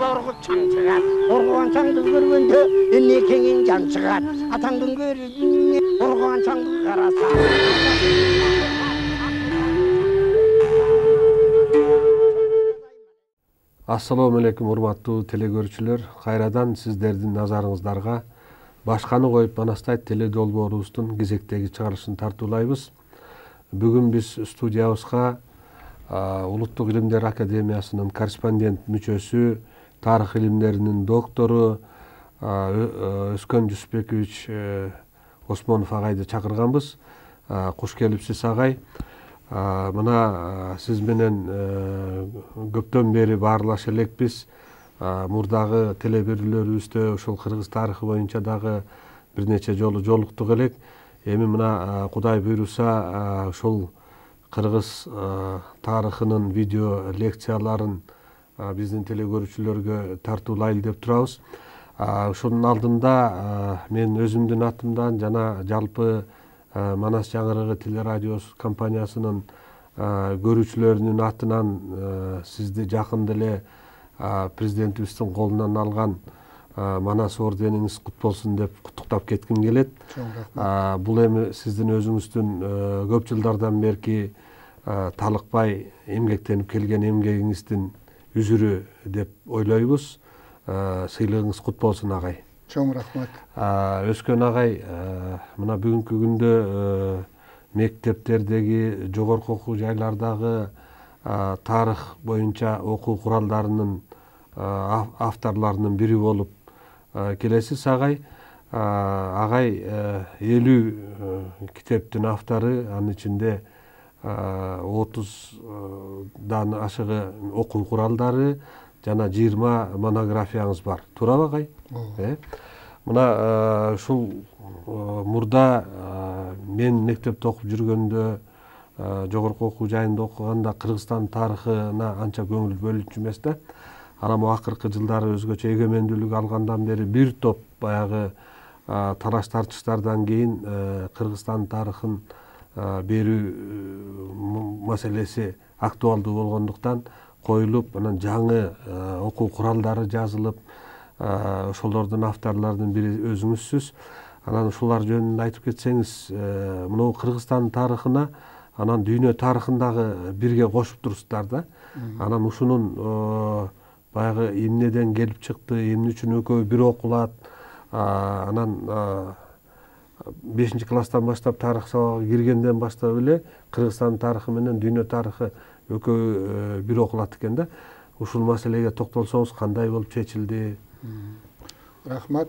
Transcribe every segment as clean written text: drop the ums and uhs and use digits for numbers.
оргуп чаң чыгат. Оргуган чаңды көргөндө эмне кеңин жан чыгат. Атаңдын көрүнүне оргуган чаңды караса. Assalamu alaikum урматтуу телекөрүүчүлөр. Кайрадан сиздердин назарыңыздарга башканы коюп Манастайт теле долбоорубуздун кезектеги чыгарылышын тартуулайбыз. Бүгүн биз студиябызга Улуттук илимдер академиясынын корреспондент мүчөсү, тарых илимдеринин доктору Өскөн Жусупбекович Осмонов агайды чакырганбыз. Куш келипсиз агай. Мына сиз менен көптөн бери баарлаша элекпиз. Мурдагы телеберүүлөрүбүздө ушул кыргыз тарыхы боюнча дагы бир нече жолу жолуктук элек. Эми мына Кудай буйруса ушул кыргыз тарыхынын видео лекцияларын биздин телегөрүүчүлөргө тартуулайлы деп турабыз. Ушунун алдында мен өзүмдүн атымдан жана жалпы Манас жаңырыгы телерадиосу компаниясынын көрүүчүлөрүнүн атынан сизди жакында эле президентибиздин колунан алган Манас ордениңиз кут болсун деп куттуктап кетким келет. Бул эми сиздин өзүңүздүн көп жылдардан берки талыкпай эмгектенип келген эмгегиңиздин үзүрү деп ойлойбуз. Сыйлыгыңыз кут болсун агай. Чоң рахмат. Өскөн агай, мына бүгүнкү күндө мектептердеги, жогорку окуу жайлардагы тарых боюнча окуу куралдарынын авторлорунун бири болуп келесиз агай. Агай 50 китептин автору, анын ичинде 30дан ашыгы окуу куралдары жана 20 монографияңыз бар. Туурабы агай? Мына ушул мурда мен мектепте окуп жүргөндө, жогорку окуу жайында окуганда Кыргызстан тарыхына анча көңүл бөлүнчү эмес да. Анан акыркы жылдары өзгөчө эгемендүүлүк алгандан бери бир топ баягы талаш тартыштардан кийин Кыргызстан тарыхын берүү маселеси актуалдуу болгондуктан коюлуп, анан жаңы окуу куралдары жазылып, ошолордун авторлорунун бири өзүңүзсүз. Анан ушулар жөнүндө айтып кетсеңиз, мына Кыргызстан тарыхына, анан дүйнө тарыхын дагы бирге кошуп турсуздар да. Анан ушунун баягы эмнеден келип чыкты, эмне үчүн экөө бир окулат. Анан 5 класстан баштап тарых сабагына киргенден баштап эле Кыргызстан тарыхы менен дүйнө тарыхы экөө бир окулат экен да. Ушул маселеге токтолсоңуз, кандай болуп чечилди? Рахмат.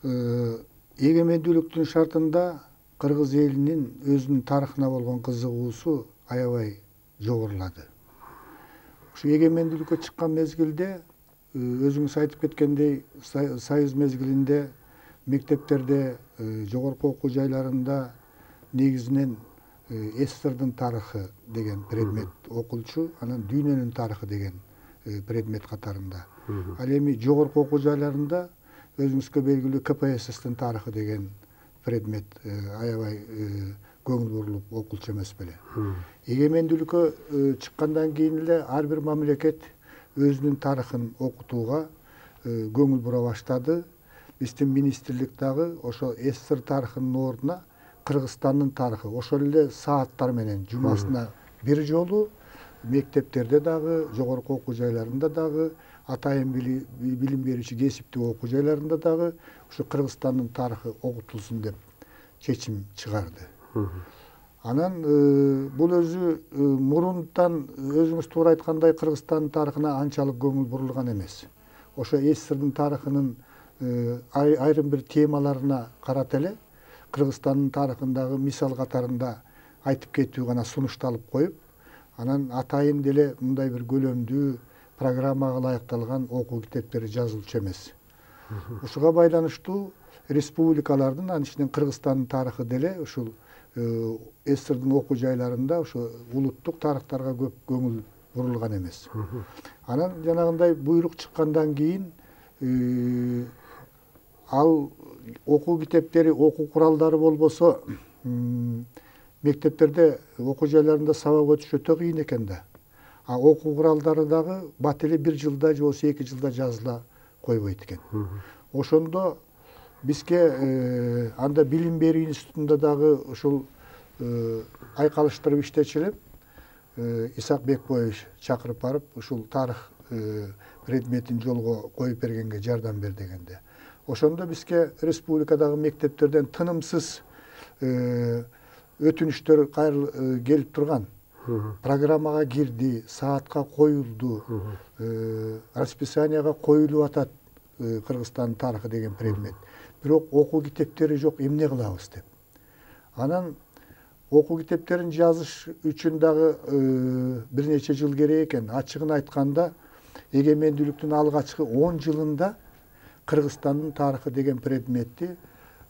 Эгемендүүлүктүн шартында кыргыз элинин өзүнүн тарыхына болгон кызыгуусу аябай жогорулады. Ушу эгемендүүлүккө чыккан мезгилде, өзүңүз айтып кеткендей, союз мезгилинде мектептерде, жогорку окуу жайларында негизинен СССРдын тарыхы деген предмет окулчу, анан дүйнөнүн тарыхы деген предмет катарында. Ал эми жогорку окуу жайларында өзүңүзгө белгилүү КПССтин тарыхы деген предмет аябай көңүл бурулуп окулчу эмес беле. Эгемендүүлүккө чыккандан кийин эле ар бир мамлекет өзүнүн тарыхын окутууга көңүл бура баштады. Биздин министрлик дагы ошо СССР тарыхынын ордуна Кыргызстандын тарыхы, ошол эле сааттар менен жумасына бир жолу мектептерде дагы, жогорку окуу жайларында дагы, атайын билим берүүчү кесиптик окуу жайларында дагы ушу Кыргызстандын тарыхы окутулсун деп чечим чыгарды. Анан бул өзү мурунтан өзүңүз туура айткандай Кыргызстандын тарыхына анчалык көңүл бурулган эмес. Ошо СССРдин тарыхынын айрым бир темаларына карата эле Кыргызстандын тарыхындагы мисал катарында айтып кетүү гана сунушталып коюп, анан атайын деле мындай бир көлөмдүү программага ылайыкталган окуу китептери жазылчу эмес. Ушуга байланыштуу республикалардын, анын ичинен Кыргызстандын тарыхы деле ушул СССРдин окуу жайларында ошо улуттук тарыхтарга көп көңүл бурулган эмес. Анан жанагындай буйрук чыккандан кийин ал окуу китептери, окуу куралдары болбосо мектептерде, окуу жайларында сабак өтүш өтө кыйын экен да. окуу куралдары дагы бат эле 1 жылда же 2 жылда жазыла койбойт экен. Ошондо бизге анда билим берүү институтунда дагы ушул айкалыштырып иштечилеп, Исак Бекбоевич чакырып барып, ушул тарых предметин жолго коюп бергенге жардам бер дегенде. Ошондо бизге республикадагы мектептерден тынымсыз өтүнүчтөр келип турган. Программага кирди, саатка коюлду, расписанияга коюлуп атат Кыргызстандын тарыхы деген предмет. Бирок окуу китептери жок, эмне кылабыз деп. Анан окуу китептерин жазыш үчүн дагы бир нече жыл керек экен. Ачыгын айтканда, эгемендүүлүктүн алгачкы 10 жылында Кыргызстандын тарыхы деген предметти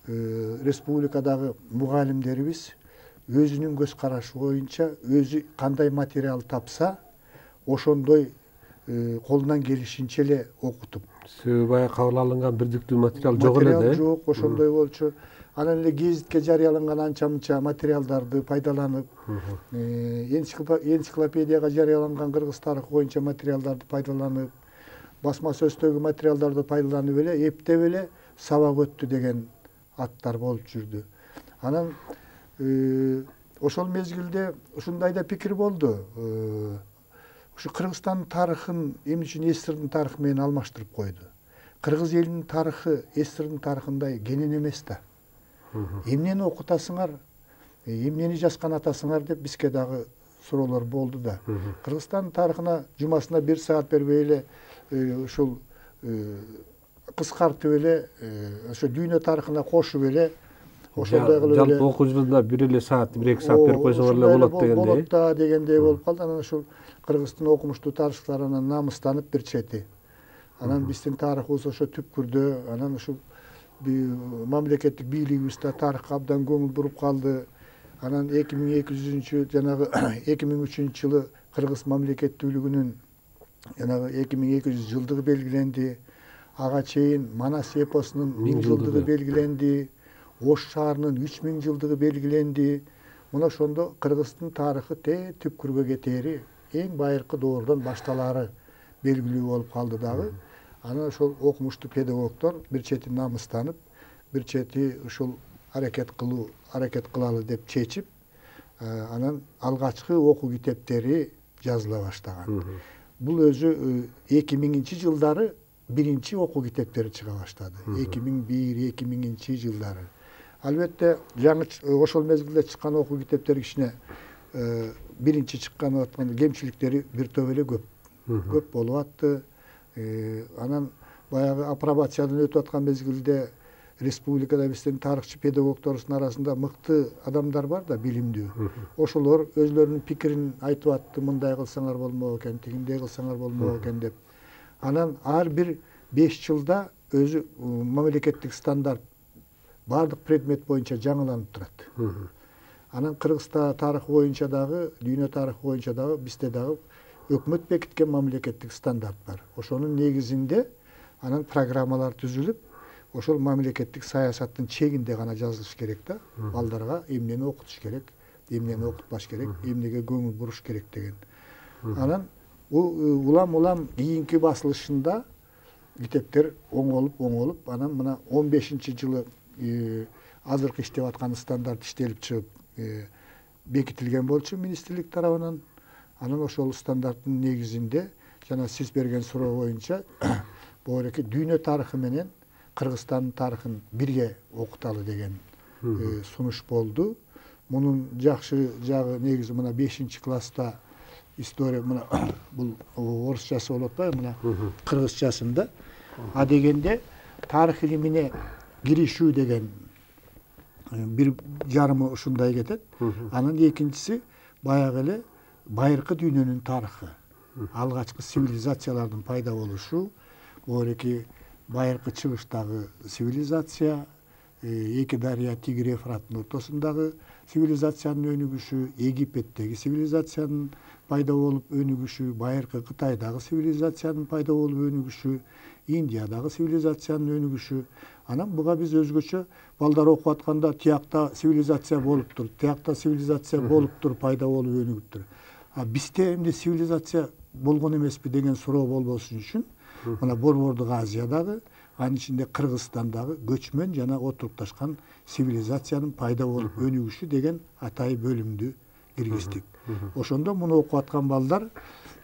республикадагы мугалимдерибиз өзүнүн көз карашы боюнча өзү кандай материал тапса, ошондой колунан келишинче эле окутуп. Себеби баягы кабыл алынган бирдиктүү материал жок эле да. Материал жок, ошондой болчу. Анан эле гезитке жарыяланган анча-мынча материалдарды пайдаланып, энциклопедияга жарыяланган кыргыз тарыхы боюнча материалдарды пайдаланып, басма сөздөгү материалдарды пайдаланып эле эптеп эле сабак өттү деген аттар болуп жүрдү. Анан ошол мезгилде ушундай да пикир болду. Ушу Кыргызстандын тарыхын эмне үчүн СССРдин тарыхы менен алмаштырып койду? Кыргыз элинин тарыхы СССРдин тарыхындай кенен эмес да. Эмнени окутасыңар, эмнени жазган атасыңар деп бизге дагы суроолор болду да. Кыргызстандын тарыхына жумасына 1 саат бербей эле ушул кыскартып эле, ошо дүйнө тарыхына кошуп эле, ошондой кылып эле жалпы окуу жылында 1 саат, 1-2 саат берип койсоңор эле болот дегендей. Болот да дегендей болуп калды. Анан ушул Кыргыздын окумуштуу тарыхчыларынан намыстанып бир чети. Анан биздин тарыхыбыз ошо түпкүрдө, анан ушул мамлекеттик бийлигибиз да тарыхка абдан көңүл буруп калды. Анан 2200 жанагы 2003 жылы Кыргыз мамлекеттүүлүгүнүн жанагы 2200 жылдыгы белгиленди. Ага чейин Манас эпосунун 1000 жылдыгы белгиленди. Ош шаарынын 3000 жылдыгы белгиленди. Мына ошондо Кыргыздын тарыхы түпкүргө кетери, эң байыркы доордон башталары белгилүү болуп калды дагы. Анан ошол окумуштуу педагогдор бир чети намыстанып, бир чети ушул аракет кылалы деп чечип, анан алгачкы окуу китептери жазыла баштаган. Бул өзү 2000 жылдары биринчи окуу китептери чыга баштады. 2001-2000 жылдары. Албетте жаңы ошол мезгилде чыккан окуу китептери кичине биринчи чыккан атканда кемчиликтери бир топ эле көп болуп атты. Анан баягы апробациядан өтүп аткан мезгилде республикада биздин тарыхчы педагогдорубуздун арасында мыкты адамдар бар да, билимдүү. Ошолор өзлөрүнүн пикирин айтып атты, мындай кылсаңар болмок экен, тигиндей кылсаңар болмок экен деп. Анан ар бир 5 жылда өзү мамлекеттик стандарт бардык предмет боюнча жаңыланып турат. Анан Кыргызстан тарыхы боюнча дагы, дүйнө тарыхы боюнча дагы бизде дагы өкмөт бекиткен мамлекеттик стандарт бар. Ошонун негизинде анан программалар түзүлүп, ошол мамлекеттик саясаттын чегинде гана жазылыш керек да. Балдарга эмнени окутуш керек, эмнени окутпаш керек, эмнеге көңүл буруш керек деген. Анан улам кийинки басылышында китептер оңолуп, анан мына 15-жылы азыркы иштеп аткан стандарт иштелип чыгып бекитилген болчу министрлик тарабынан. Анан ошол стандарттын негизинде жана сиз берген суроо боюнча боореки дүйнө тарыхы менен Кыргызстандын тарыхын бирге окуталы деген сунуш болду. Мунун жакшы жагы негизи мына 5-класста история мына бул орусчасы болуп атпайбы, мына кыргызчасында. А дегенде тарых илимине киришүү деген бир жарымы ушундай кетет. Анын экинчиси баягы эле байыркы дүйнөнүн тарыхы. Алгачкы цивилизациялардын пайда болушу, боореки байыркы чыгыштагы цивилизация, эки дарыя Тигр Эфраттын ортосундагы цивилизациянын өнүгүшү, Египеттеги цивилизациянын пайда болуп өнүгүшү, байыркы Кытайдагы цивилизациянын пайда болуп өнүгүшү, Индиядагы цивилизациянын өнүгүшү. Анан буга биз өзгөчө балдар окуп атканда тиякта цивилизация болуптур, тиякта цивилизация болуптур, пайда болуп өнүгүптүр. Бизде эмне цивилизация болгон эмеспи деген суроо болбосун үчүн мына Борбордук Азиядагы, анын ичинде Кыргызстандагы көчмөн жана отурукташкан цивилизациянын пайда болуп өнүгүшү деген атайы бөлүмдү киргиздик. Ошондо муну окуп аткан балдар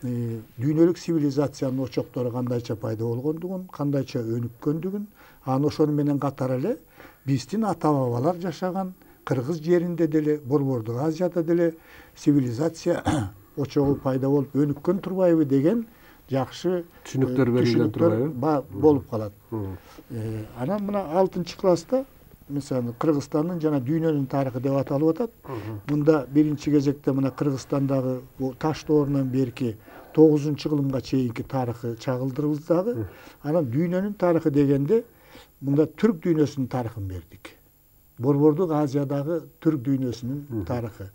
дүйнөлүк цивилизациянын очоктору кандайча пайда болгондугун, кандайча өнүккөндүгүн, анан ошону менен катар эле биздин ата-бабалар жашаган Кыргыз жеринде деле, Борбордук Азияда деле цивилизация очогу пайда болуп өнүккөн турбайбы деген жакшы түшүнүктөр берилген турбайбы? Болуп калат. Анан мына 6-класста мисалы Кыргызстандын жана дүйнөнүн тарыхы деп аталып атат. Мында биринчи кезекте мына Кыргызстандагы бул таш доорунан берки 9-кылымга чейинки тарыхы чагылдырылды дагы. Анан дүйнөнүн тарыхы дегенде мында түрк дүйнөсүнүн тарыхын бердик. Борбордук Азиядагы түрк дүйнөсүнүн тарыхы.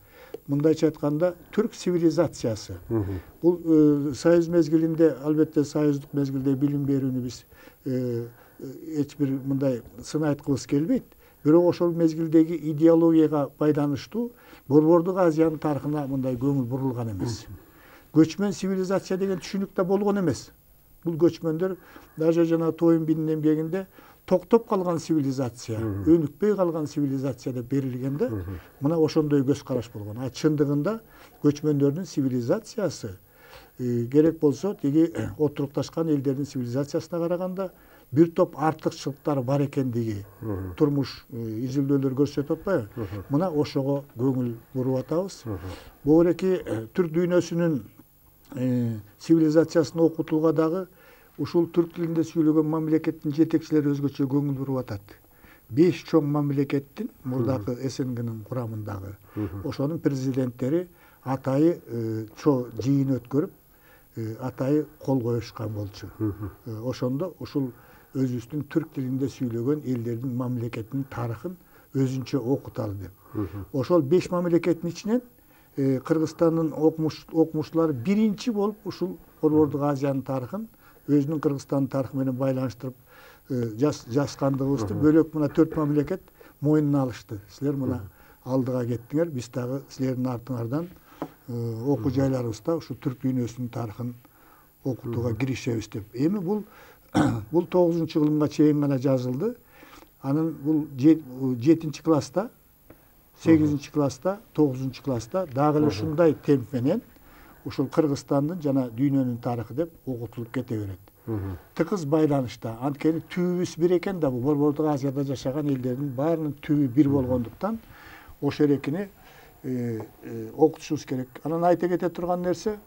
Мындайча айтканда түрк цивилизациясы. Бул союз мезгилинде, албетте союздук мезгилде билим берүүнү биз эч бир мындай сын айткыбыз келбейт. Бирок ошол мезгилдеги идеологияга байланыштуу Борбордук Азиянын тарыхына мындай көңүл бурулган эмес. Көчмөн цивилизация деген түшүнүк да болгон эмес. Бул көчмөндөр даже жана Тойын бинин эмгегинде токтоп калган цивилизация, өнүкпөй калган цивилизация деп берилгенде, мына ошондой көз караш болгон. Чындыгында көчмөндөрдүн цивилизациясы керек болсо тиги отурукташкан элдердин цивилизациясына караганда бир топ артыкчылыктары бар экендиги турмуш изилдөөлөр көрсөтүп атпайбы? Мына ошого көңүл буруп атабыз. Богуреки түрк дүйнөсүнүн цивилизациясын окутууга дагы ушул түрк тилинде сүйлөгөн мамлекеттин жетекчилери өзгөчө көңүл буруп атат. 5 чоң мамлекеттин мурдакы СНГнын курамындагы ошонун президенттери атайы жыйын өткөрүп, атайы кол коюшкан болчу. Ошондо ушул өзүбүздүн түрк тилинде сүйлөгөн элдердин мамлекетинин тарыхын өзүнчө окуталы деп. Ошол 5 мамлекеттин ичинен Кыргызстандын окумуштуулары биринчи болуп ушул Борбордук Азиянын тарыхын өзүнүн Кыргызстандын тарыхы менен байланыштырып жазгандыгыбызды бөлөк мына 4 мамлекет мойнуна алышты. Силер мына алдыга кеттиңер, биз дагы силердин артыңардан окуу жайларыбызда ушу түрк дүйнөсүнүн тарыхын окутууга киришебиз деп. Эми бул 9-кылымга чейин гана жазылды. Анын бул 7-класста, 8-класста, 9-класста дагы эле ушундай темп менен ушул Кыргызстандын жана дүйнөнүн тарыхы деп окутулуп кете берет. Тыгыз байланышта, анткени түбүбүз бир экен да, бул Борбордук Азияда жашаган элдердин баарынын түбү бир болгондуктан ошол эрекини окутушубуз керек. Анан айта кете турган нерсе,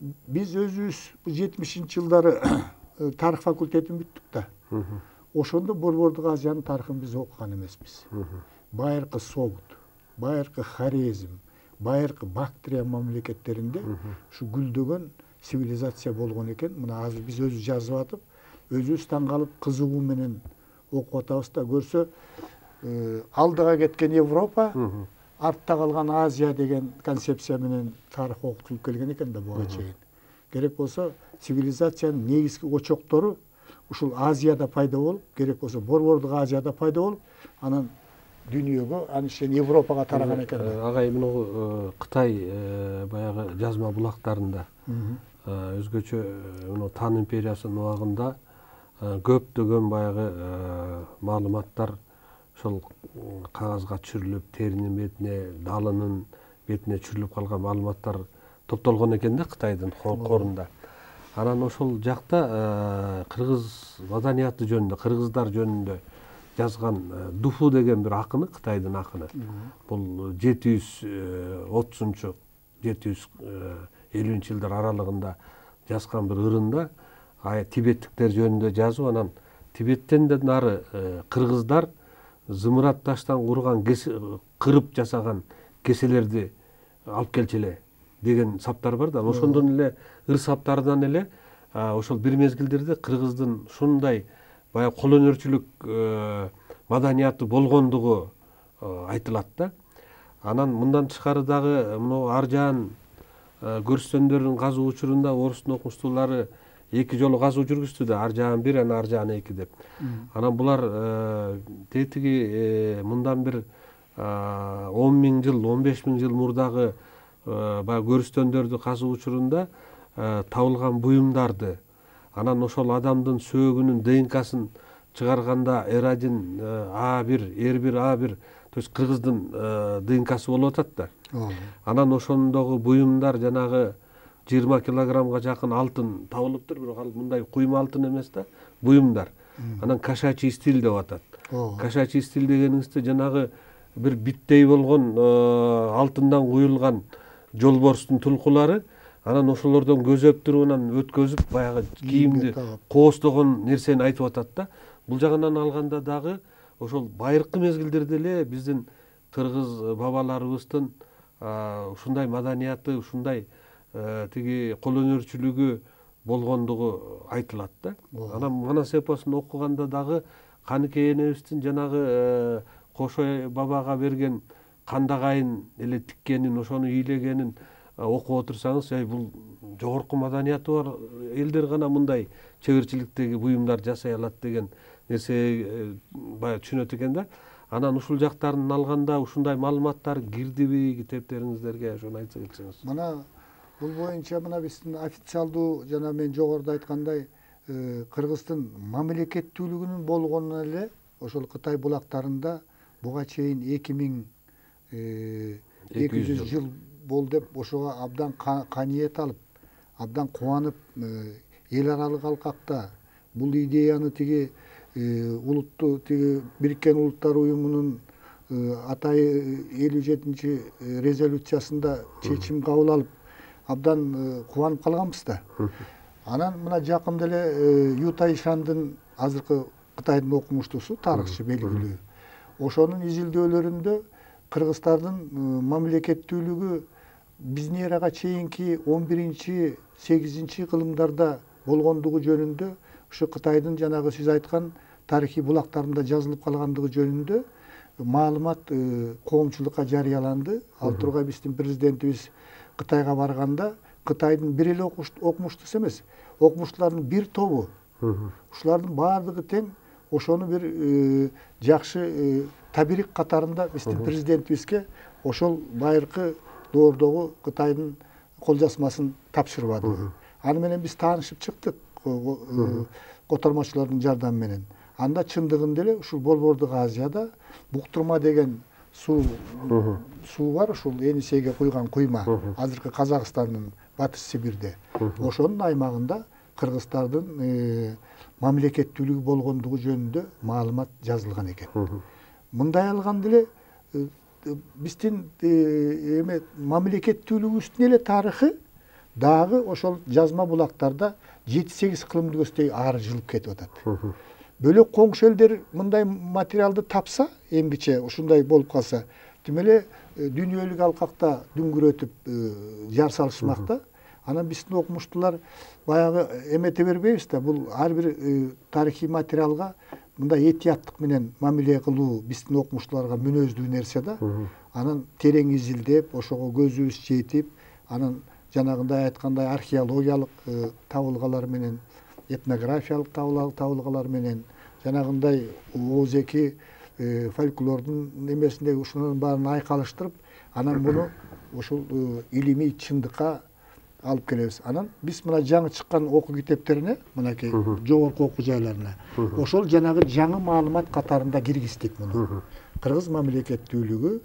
биз өзүбүз 70-жылдары тарых факультетин бүттүк да. Ошондо Борбордук Азиянын тарыхын биз окуган эмеспиз. Байыркы Совут, байыркы Хорезм, байыркы Бактрия мамлекеттеринде ушу гүлдөгөн цивилизация болгон экен. Мына азыр биз өзүбүз жазып атып, өзүбүз таң калып кызыгуу менен окуп атабыз да, көрсө алдыга кеткен Европа, артта калган Азия деген концепция менен тарых окутулуп келген экен да буга чейин. Керек болсо цивилизациянын негизги очоктору ушул Азияда пайда болуп, керек болсо Борбордук Азияда пайда болуп, анан дүйнөгө, анын ичинен Европага тараган экен. Агай, мына Кытай баягы жазма булактарында өзгөчө мына Тан империясынын убагында көптөгөн баягы маалыматтар ошол кагазга түшүрүлүп, теринин бетине, далынын бетине түшүрүлүп калган маалыматтар топтолгон экен да Кытайдын корунда. Анан ошол жакта кыргыз маданияты жөнүндө, кыргыздар жөнүндө жазган Дуфу деген бир акыны, Кытайдын акыны. Бул 730-750 жылдар аралыгында жазган бир ырында тибеттиктер жөнүндө жазып, анан Тибеттен да нары кыргыздар зымырат таштан курган кырып жасаган кеселерди алып келчү эле деген саптар бар да. Ошондон эле ыр саптарынан эле ошол бир мезгилдерде кыргыздын ушундай баягы кол өнөрчүлүк маданияты болгондугу айтылат да. Анан мындан тышкары дагы мына Аржаан көрүстөндөрүн казуу учурунда орустун окумуштуулары 2 жолу казуу жүргүздү да, Аржаан 1, анан Аржаан 2 деп. Анан булар тетиги мындан бир 10 000 жыл, 15 000 жыл мурдагы баягы көрүстөндөрдү казуу учурунда табылган буюмдарды, анан ошол адамдын сөөгүнүн ДНКсын чыгарганда R1 A1, R1 A1, то есть кыргыздын ДНКсы болуп атат да. Анан ошондогу буюмдар жанагы 20 килограммга жакын алтын табылыптыр, бирок ал мындай куйма алтын эмес да, буюмдар. Анан кошачий стиль деп атат. Кошачий стиль дегениңизде жанагы бир биттей болгон алтындан куюлган жолборстун тулкулары, анан ошолордон көзөп туруп анан өткөзүп баягы кийимди кооздогон нерсени айтып атат да. Бул жагынан алганда дагы ошол байыркы мезгилдерде эле биздин кыргыз бабаларыбыздын ушундай маданияты, ушундай тиги кол өнөрчүлүгү болгондугу айтылат да. Анан Манас эпосун окуганда дагы Каныкей энебиздин жанагы Кошой бабага берген кандагайын эле тиккенин, ошону ыйлегенин окуп отурсаңыз, бул жогорку маданияты бар элдер гана мындай чеберчиликтеги буюмдар жасай алат деген нерсе баягы түшүнөт экен да. Анан ушул жактарын алганда ушундай маалыматтар кирдиби китептериңиздерге, ошону айтса кетсеңиз. Мына бул боюнча мына биздин официалдуу жана мен жогоруда айткандай Кыргыздын мамлекеттүүлүгүнүн болгонуна эле ошол Кытай булактарында буга чейин 2200 жыл болду деп ошого абдан каниет алып, абдан кубанып, эл аралык алкакта бул идеяны тиги улутту тиги Бириккен Улуттар Уюмунун атайы 57 резолюциясында чечим кабыл алып, абдан кубанып калганбыз да. Анан мына жакында эле Ютай Шандын, азыркы Кытайдын окумуштуусу, тарыхчы белгилүү, ошонун изилдөөлөрүндө кыргыздардын мамлекеттүүлүгү биздин эрага чейинки 11-8 кылымдарда болгондугу жөнүндө, ушу Кытайдын жанагы сиз айткан тарыхый булактарында жазылып калгандыгы жөнүндө маалымат коомчулукка жарыяланды. Ал тургай биздин президентибиз Кытайга барганда, Кытайдын бир эле окумуштуусу эмес, окумуштуулардын бир тобу, ушулардын баардыгы тең ошону бир жакшы табирик катарында биздин президентибизге ошол байыркы доордогу Кытайдын кол жазмасын тапшырбады. Аны менен биз таанышып чыктык котормочулардын жардамы менен. Анда чындыгында эле ушул Болбордук Азияда Буктурма деген суу бар, ушул Енисейге куйган куйма, азыркы Казакстандын Батыш Сибирде. Ошонун аймагында кыргыздардын мамлекеттүүлүгү болгондугу жөнүндө маалымат жазылган экен. Мындай алганда эле биздин мамлекеттүүлүгүбүздүн эле тарыхы дагы ошол жазма булактарда 7-8 кылымды көздөй ары жылып кетип атат. Бөлөк коңшу элдер мындай материалды тапса, эмгиче ушундай болуп калса, тим эле дүйнөлүк алкакта дүңгүрөтүп жар салышмакта. Анан биздин окумуштуулар баягы эмете бербейбиз да, бул ар бир тарыхый материалга мындай этияттык менен мамиле кылуу биздин окумуштууларга мүнөздүү нерсе да. Анан терең изилдеп, ошого көзүбүз жетип, анан жанагындай айткандай археологиялык табылгалар менен, этнографиялык табылгалар менен, жанагындай оозеки фольклордун немесиндеги ушунун баарын айкалыштырып, анан муну ушул илимий чындыкка алып келебиз. Анан биз мына жаңы чыккан окуу китептерине, мынакей жогорку окуу жайларына, ошол жанагы жаңы маалымат катарында киргиздик муну. Кыргыз мамлекеттүүлүгү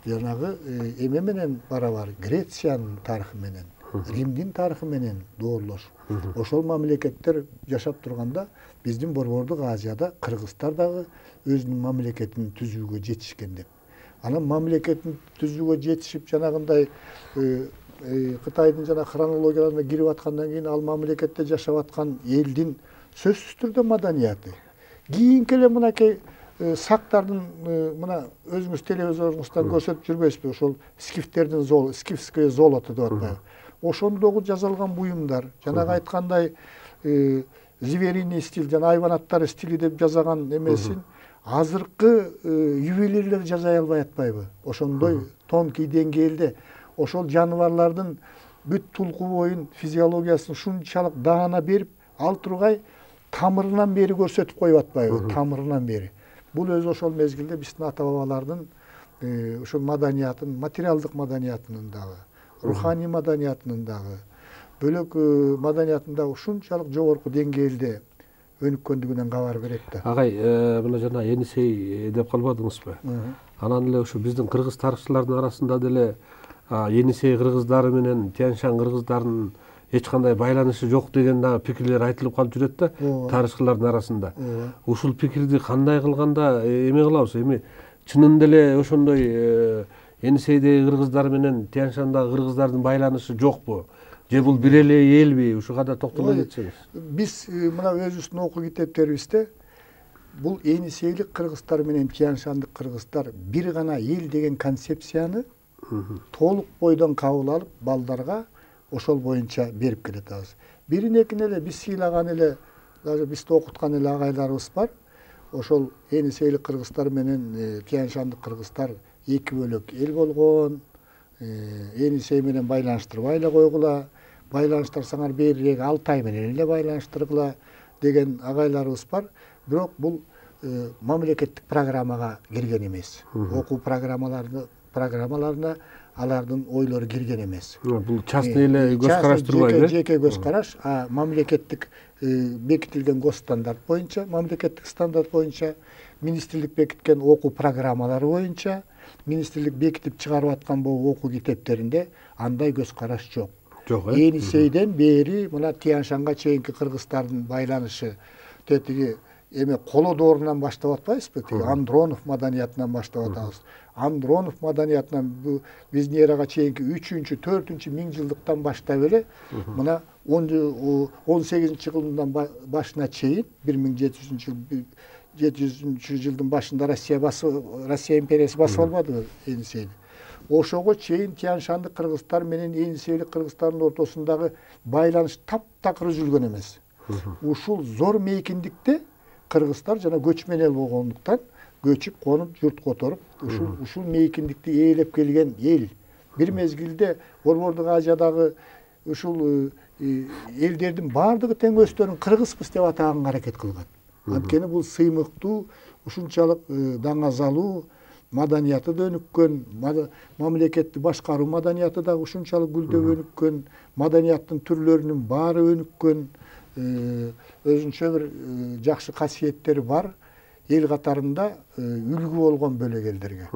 жанагы эме менен барабар, Грециянын тарыхы менен, Римдин тарыхы менен доорлош. Ошол мамлекеттер жашап турганда биздин Борбордук Азияда кыргыздар дагы өзүнүн мамлекетин түзүүгө жетишкен деп. Анан мамлекетин түзүүгө жетишип жанагындай Кытайдын жана хронологияларына кирип аткандан кийин ал мамлекетте жашап аткан элдин сөзсүз түрдө маданияты. Кийинки эле мынакей сактардын мына өзүңүз телевизоруңуздан көрсөтүп жүрбөйсүзбү? Ошол скифтердин золото, скифское золото деп атпайбы? Ошондогу жасалган буюмдар, жанагы айткандай звериный стиль, жана айванаттар стили деп жасаган эмесин азыркы ювелирлер жасай албай атпайбы? Ошондой тонкий деңгээлде ошол жаныбарлардын бүт тулку боюн, физиологиясын шунчалык даана берип, ал тургай тамырынан бери көрсөтүп коюп атпайбы? Тамырынан бери. Бул өзү ошол мезгилде биздин ата бабалардын ошол маданиятын, материалдык маданиятынын дагы руханий маданиятынын дагы бөлөк маданиятын дагы ушунчалык жогорку деңгээлде өнүккөндүгүнөн кабар берет да. Агай, мына жана Енисей деп калбадыңызбы? Анан эле ушу биздин кыргыз тарыхчылардын арасында деле Енисей кыргыздары менен Тянь-Шань кыргыздарынын эч кандай байланышы жок деген дагы пикирлер айтылып калып жүрөт да тарыхчылардын арасында. Ушул пикирди кандай кылганда эме кылабыз? Эми чынында эле ошондой Енисейдеги кыргыздар менен Тянь-Шандагы кыргыздардын байланышы жокпу? Же бул бир эле элби? Ушуга да токтоло кетсеңиз. Биз мына өзүбүздүн окуу китептерибизде бул Енисейлик кыргыздар менен Тянь-Шандык кыргыздар бир гана эл деген концепцияны толук бойдон кабыл алып балдарга ошол боюнча берип келатабыз. Бирин экин эле биз сыйлаган эле, даже бизди окуткан эле агайларыбыз бар. Ошол Енисейлик кыргыздар менен Тянь-Шандык кыргыздар эки бөлөк эл болгон. Енисей менен байланыштырбай эле койгула, байланыштырсаңар берирээги Алтай менен эле байланыштыргыла деген агайларыбыз бар. Бирок бул мамлекеттик программага кирген эмес. Окуу программаларына алардын ойлору кирген эмес. Бул частный эле көз караш турбайбы? Жеке көз караш, мамлекеттик бекитилген госстандарт боюнча, мамлекеттик стандарт боюнча, министрлик бекиткен окуу программалары боюнча, министрлик бекитип чыгарып аткан бул окуу китептеринде андай көз караш жок. Жок, Енисейден бери мына Тянь-Шанга чейинки кыргызстардын байланышы тетиги эме коло доорунан баштап атпайбызбы? Тиги Андронов маданиятынан баштап атабыз. Андронов маданиятынан биздин эрага чейинки 3-4 миң жылдыктан баштап эле мына 18-жылдын башына чейин 1700-жылдын башында Россия империясы басып албадыбы Енисейди. Ошого чейин Тянь-Шандык кыргыздар менен Енисейлик кыргыздардын ортосундагы байланыш таптакыр үзүлгөн эмес. Ушул зор мейкиндикте кыргыздар жана көчмөн эл болгондуктан көчүп конуп журт которуп ушул мейкиндикти ээлеп келген эл. Бир мезгилде Борбордук Азиядагы ушул элдердин баардыгы тең өздөрүн кыргызбыз деп атаганга аракет кылган. Анткени бул сыймыктуу, ушунчалык даңазалуу маданияты да өнүккөн, мамлекетти башкаруу маданияты да ушунчалык гүлдөп өнүккөн, маданияттын түрлөрүнүн баары өнүккөн, өзүнчө бир жакшы касиеттери бар эл катарында үлгү болгон бөлөк элдерге.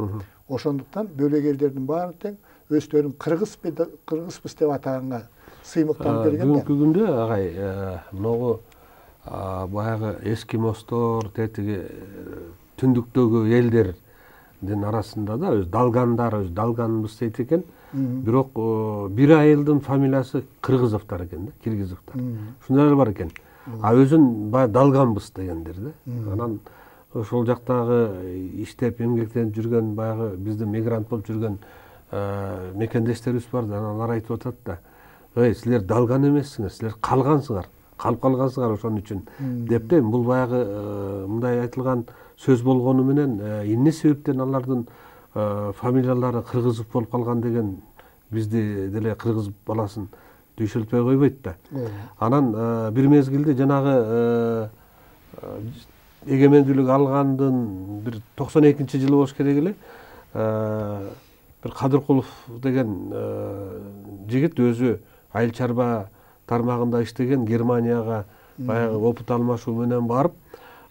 Ошондуктан бөлөк элдердин баары тең өздөрүн кыргызбыз деп атаганга сыймыктанып келген да. Бүгүнкү күндө агай могу баягы эскимостор, тетиги түндүктөгү элдердин арасында да өз далганбыз дейт экен. Бирок бир айылдын фамилиясы Кыргызовдор экен да, Киргизовдор. Ушундай бар экен. Өзүн баягы далганбыз дегендер да. Анан ошол жактагы иштеп эмгектенип жүргөн баягы биздин мигрант болуп жүргөн мекендештерибиз бар да, алар айтып атат да. Силер далган эмессиңер, силер калгансыңар, калып калгансыңар ошон үчүн деп да, бул баягы мындай айтылган сөз болгону менен эмне себептен алардын фамилиялары Кыргызов болуп калган деген бизди деле кыргыз баласын дүйшөлтпөй койбойт да. Анан бир мезгилде жанагы эгемендүүлүк алгандын бир 92-жылы болуш керек эле, бир Кадыркулов деген жигит өзү айыл чарба тармагында иштеген, Германияга баягы опыт алмашуу менен барып,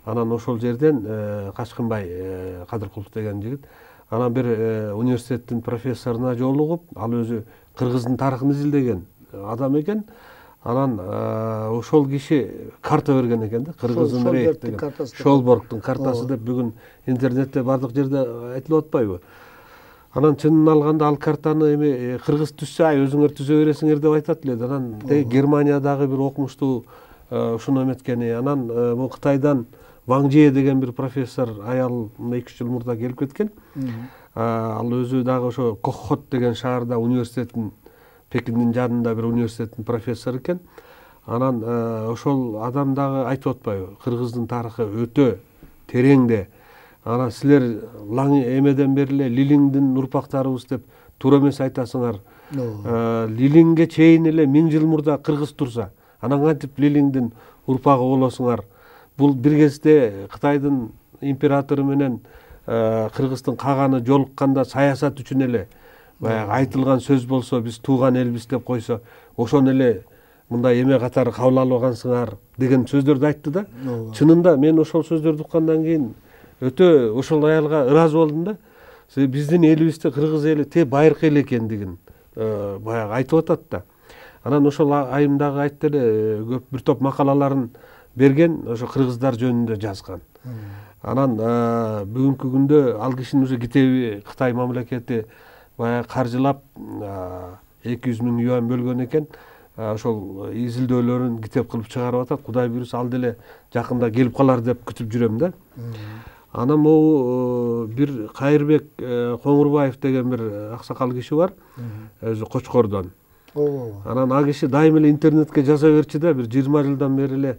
анан ошол жерден Качкынбай Кадыркулов деген жигит анан бир университеттин профессоруна жолугуп, ал өзү кыргыздын тарыхын изилдеген адам экен. Анан ошол киши карта берген экен да, Кыргыздын рейх деген. Шолборгдун картасы деп бүгүн интернетте бардык жерде айтылып атпайбы? Анан чынын алганда ал картаны эми кыргыз түзсө, өзүңөр түзө бересиңер деп айтат эле. Анан Германиядагы бир окумуштуу ушуну эметкени, анан бул Кытайдан Ваң Жие деген бир профессор аял 2 жыл мурда келип кеткен. Ал өзү дагы ошо Коххот деген шаарда университеттин, Пекиндин жанында бир университеттин профессору экен. Анан ошол адам дагы айтып атпайбы? Кыргыздын тарыхы өтө тереңде. Анан силер эмеден бери эле Лилиңдин урпактарыбыз деп туура эмес айтасыңар. Лилиңге чейин эле 1000 жыл мурда кыргыз турса, анан кантип Лилиңдин урпагы болосуңар? Бул бир кезде Кытайдын императору менен Кыргыздын каганы жолукканда саясат үчүн эле баягы айтылган сөз болсо биз тууган элбиз деп койсо ошону эле мындай эме катары кабыл алып алгансыңар деген сөздөрдү айтты да. Чынында мен ошол сөздөрдү уккандан кийин өтө ошол аялга ыраазы болдум да. Биздин элибизде кыргыз эли те байыркы эл экендигин баягы айтып атат да. Анан ошол айым дагы айтты эле, көп бир топ макалаларын берген, ошо кыргыздар жөнүндө жазган. Анан бүгүнкү күндө ал кишинин уже китеби Кытай мамлекети баягы каржылап 200 000 юан бөлгөн экен. Ошол изилдөөлөрүн китеп кылып чыгарып атат. Кудай буйруса ал деле жакында келип калар деп күтүп жүрөм да. Анан могу бир Кайырбек Коңурбаев деген бир аксакал киши бар, өзү Кочкордон. Анан ал киши дайым эле интернетке жаза берчи да, бир 20 жылдан бери эле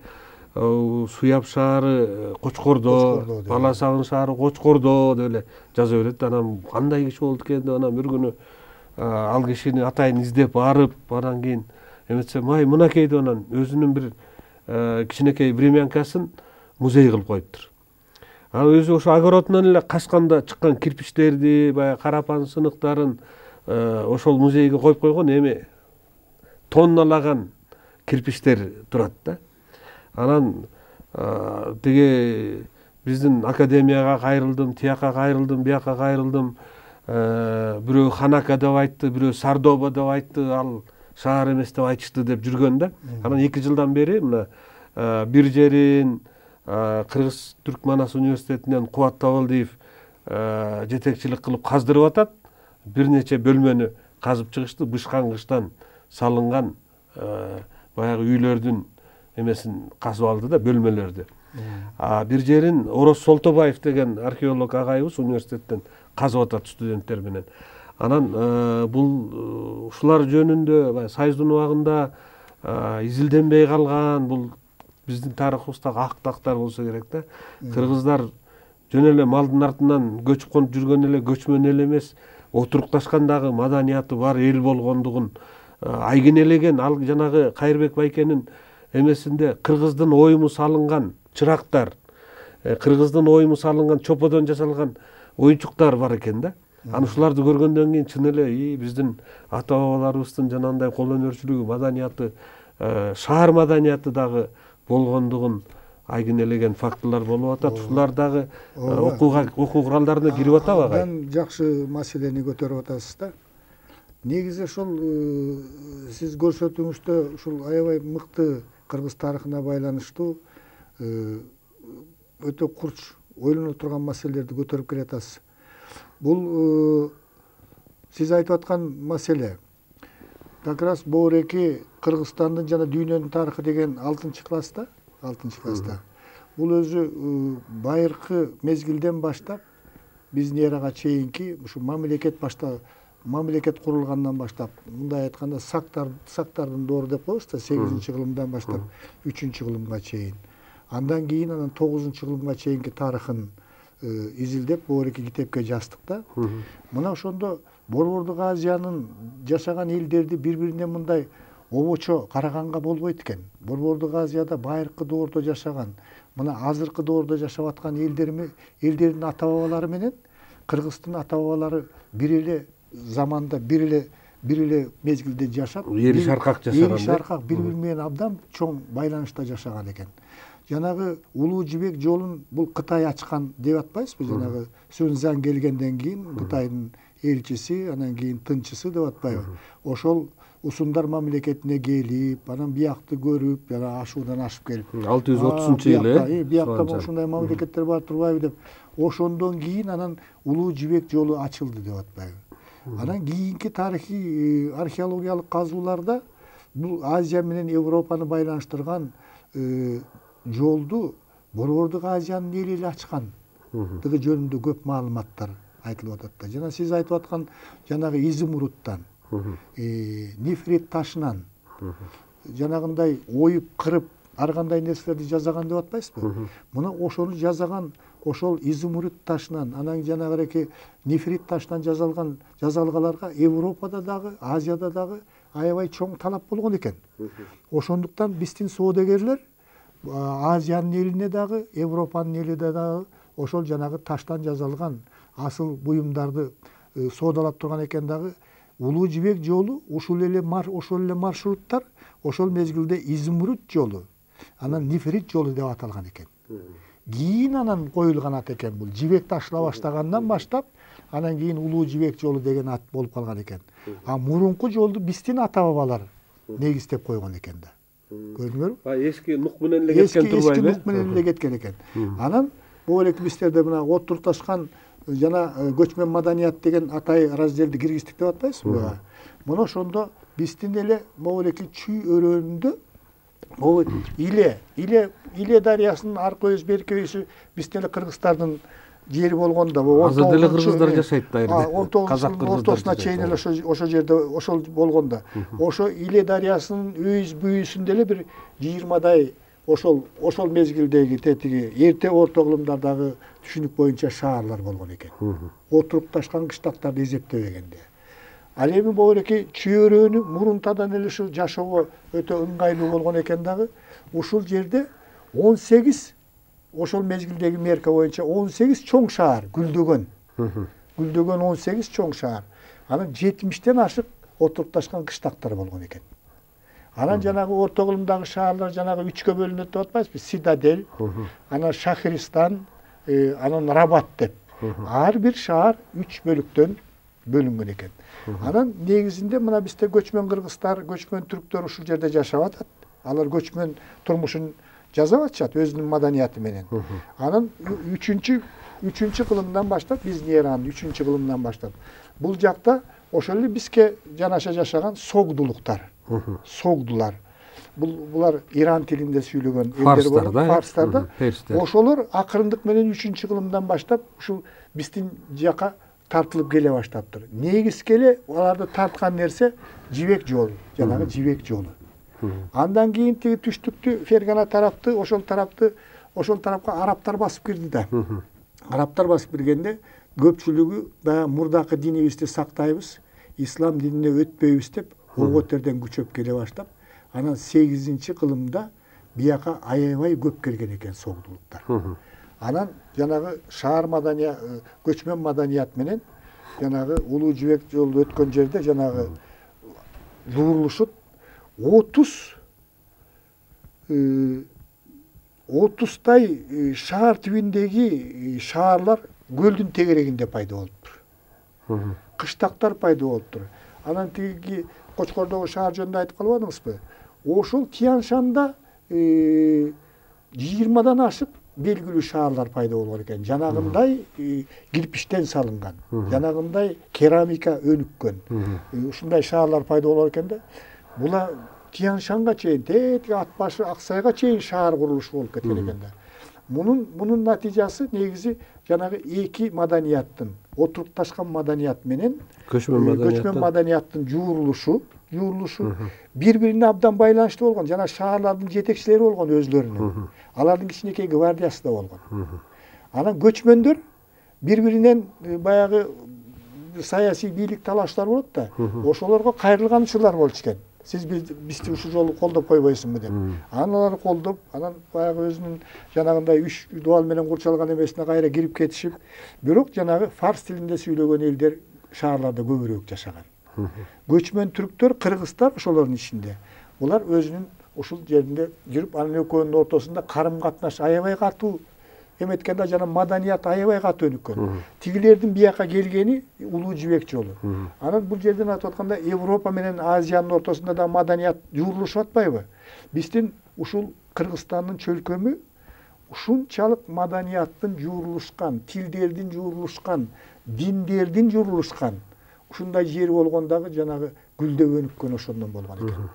Суяб шаары Кочкордо, Бала Сагын шаары Кочкордо деп эле жаза берет. Анан кандай киши болду экен деп анан бир күнү ал кишини атайын издеп барып, анан кийин эметсем, ай мынакей деп анан өзүнүн бир кичинекей времянкасын музей кылып коюптур. Ал өзү ошо огородунан эле качканда чыккан кирпичтерди, баягы карапан сыныктарын ошол музейге коюп койгон, эми тонналаган кирпичтер турат да. Анан тиги биздин академияга кайрылдым, тияка кайрылдым, бияка кайрылдым. Бирөө Ханака деп айтты, бирөө Сардоба деп айтты, ал шаар эмес деп айтышты деп жүргөн да. Анан 2 жылдан бери мына бир жерин Кыргыз Түрк Манас университетинен Кубат Табалдиев жетекчилик кылып каздырып атат. Бир нече бөлмөнү казып чыгышты, бышкан кыштан салынган баягы үйлөрдүн эмесин казып алды да, бөлмөлөрдү. Бир жерин Ороз Солтобаев деген археолог агайыбыз университеттен казып атат студенттер менен. Анан бул ушулар жөнүндө Союздун убагында изилденбей калган, бул биздин тарыхыбыздагы ак тактар болсо керек да. Кыргыздар жөн эле малдын артынан көчүп конуп жүргөн эле көчмөн эл эмес, отурукташкандагы маданияты бар эл болгондугун айгинелеген. Ал жанагы Кайырбек байкенин эмесинде кыргыздын оюму салынган чырактар, кыргыздын оюму салынган чоподон жасалган оюнчуктар бар экен да. Аны ушуларды көргөндөн кийин чын эле биздин ата бабаларыбыздын жанагындай кол өнөрчүлүгү, маданияты, шаар маданияты дагы болгондугун айгинелеген фактылар болуп атат. Ушулар дагы окуу куралдарына кирип атабы агай? Абдан жакшы маселени көтөрүп атасыз да. Негизи ушул сиз көрсөтүүңүздө ушул аябай мыкты кыргыз тарыхына байланыштуу өтө курч ойлоно турган маселелерди көтөрүп келатасыз. Бул сиз айтып аткан маселе как раз боореки Кыргызстандын жана дүйнөнүн тарыхы деген 6-класста. Бул өзү байыркы мезгилден баштап биздин эрага чейинки ушу мамлекет курулгандан баштап, мындай айтканда сактардын доору деп коебуз да, 8-кылымдан баштап 3-кылымга чейин. Андан кийин анан 9-кылымга чейинки тарыхын изилдеп боореки китепке жаздык да. Мына ошондо Борбордук Азиянын жашаган элдерди бири-бирине мындай обочо караганга болбойт экен. Борбордук Азияда байыркы доордо жашаган, мына азыркы доордо жашап аткан элдердин ата бабалары менен Кыргыздын ата бабалары бир эле заманда, бир эле мезгилде жашап, эри шаркак жашаган. Эри шаркак бири-бири менен абдан чоң байланышта жашаган экен. Жанагы Улуу Жибек жолун бул Кытай ачкан деп атпайсызбы? Жанагы Сунцзян келгенден кийин Кытайдын элчиси, анан кийин тынчысы деп атпайбы? Ошол Усундар мамлекетине келип, анан биякты көрүп, жана ашуудан ашып келип. 630-жылы биякта ушундай мамлекеттер бар турбайбы деп. Ошондон кийин анан Улуу Жибек жолу ачылды деп атпайбы? Анан кийинки тарыхый археологиялык казууларда бул Азия менен Европаны байланыштырган жолду Борбордук Азиянын эли эле ачкандыгы жөнүндө көп маалыматтар айтылып атат да. Жана сиз айтып аткан жанагы изумруттан, нефрит ташынан, жанагындай оюп, кырып, ар кандай нерселерди жасаган деп атпайсызбы? Мына ошону жасаган ошол изумруд ташынан, анан жанагы нефрит ташынан жасалгаларга Европада дагы, Азияда дагы аябай чоң талап болгон экен. Ошондуктан биздин соодагерлер Азиянын элине дагы, Европанын элине дагы ошол жанагы таштан жасалган асыл буюмдарды соодалап турган экен дагы. Улуу жибек жолу ошол эле маршруттар ошол мезгилде изумруд жолу, анан нефрит жолу деп аталган экен. Кийин анан коюлган ат экен бул. Жибек ташыла баштагандан баштап, анан кийин улуу жибек жолу деген ат болуп калган экен. А мурунку жолду биздин ата бабалар негиздеп койгон экен да. Көрдүңөрбү? Эски нук менен эле кеткен турбайбы? Эски нук менен эле кеткен экен. Анан бул элеки бизде мына отурукташкан жана көчмөн маданият деген атай разделди киргиздик деп атпайсызбы? Мына ошондо биздин эле могу элеки чүй өрөөнүндө могу Иле дарыясынын аркы өз берки өйүсү биздин эле кыргыздардын жери болгондо азыр деле кыргыздар жашайт да жерде. 19-кылымдын ортосуна чейин эле ошол жерде ошол болгондо. Ошо Иле дарыясынын өйүз бүйүсүндө эле бир 20дай ошол мезгилдеги тетиги эрте орто кылымдардагы түшүнүк боюнча шаарлар болгон экен. Отурукташкан кыштактарды эзептебегенде. Ал эми бул эки чүйөрөөнү мурунтадан эле ушул жашоого өтө ыңгайлуу болгон экен дагы. Ушул жерде 18 ошол мезгилдеги мерка боюнча 18 чоң шаар гүлдөгөн. Гүлдөгөн 18 чоң шаар. Анан 70тен ашык отурукташкан кыштактар болгон экен. Анан жанагы орто кылымдагы шаарлар жанагы 3кө бөлүнөт деп атпайсызбы? Сидадель, анан Шахристан, анан Рабат деп. Ар бир шаар 3 бөлүктөн бөлүнгөн экен. Анан негизинде мына бизде көчмөн кыргыздар, көчмөн түрктөр ушул жерде жашап атат. Алар көчмөн турмушун жазап атышат өзүнүн маданияты менен. Анан 3-чү кылымдан баштап, биздин эранын 3-чү кылымдан баштап бул жакта ошол эле бизге жанаша жашаган согдулуктар. Согдулар. Булар иран тилинде сүйлөгөн элдер болот, фарстар да. Ошолор акырындык менен 3-чү кылымдан баштап ушул биздин жака тартылып келе баштаптыр. Негизги эле аларды тарткан нерсе жибек жолу, жанагы жибек жолу. Андан кийин тиги түштүктү Фергана тарапты, ошол тарапка арабтар басып кирди да. Арабтар басып киргенде көпчүлүгү баягы мурдакы динибизди сактайбыз, ислам динине өтпөйбүз деп Оғотерден күчөп келе баштап, анан 8-чи кылымда бияка аябай көп келген экен согдулуктар. Анан жанагы шаар маданият, көчмөн маданият менен жанагы улуу жибек жолу өткөн жерде жанагы жуурулушуп 30тай шаар түбүндөгү шаарлар көлдүн тегерегинде пайда болуптур. Кыштактар пайда болуптур. Анан тиги Кочкордогу шаар жөнүндө айтып калбадыңызбы? Ошол Тияншанда 20дан ашык белгилүү шаарлар пайда болгон экен. Жанагындай кирпичтен салынган, жанагындай керамика өнүккөн. Ушундай шаарлар пайда болгон экен да. Була Тияншанга чейин, тетиги ат башы Аксайга чейин шаар курулушу болуп кеткен экен да. Мунун натыйжасы негизи жанагы эки маданияттын, отурукташкан маданият менен көчмөн маданияттын жуурулушу бири-бирине абдан байланыштуу болгон. Жана шаарлардын жетекчилери болгон өзлөрүнүн. Алардын кичинекей гвардиясы да болгон. Анан көчмөндөр бири-биринен баягы саясий бийлик талаштар болот да. Ошолорго кайрылган учурлар болчу экен. Сиз бизди ушул жолу колдоп койбойсуңбу деп. Анан алар колдоп, анан баягы өзүнүн жанагындай 3 дуал менен курчалган эмесине кайра кирип кетишип, бирок жанагы фарс тилинде сүйлөгөн элдер шаарларда көбүрөөк жашаган. Көчмөн түрктөр, кыргыздар ошолордун ичинде. Булар өзүнүн ушул жеринде жүрүп, анын экөөнүн ортосунда карым катнаш аябай катуу эметкенде жана маданият аябай катуу өнүккөн. Тигилердин бияка келгени улуу жибек жолу. Анан бул жерден айтып атканда Европа менен Азиянын ортосунда да маданият жуурулушуп атпайбы? Биздин ушул Кыргызстандын чөлкөмү ушунчалык маданияттын жуурулушкан, тилдердин жуурулушкан, диндердин жуурулушкан ушундай жер болгондагы жанагы гүлдөп өнүккөн ошондон болгон экен.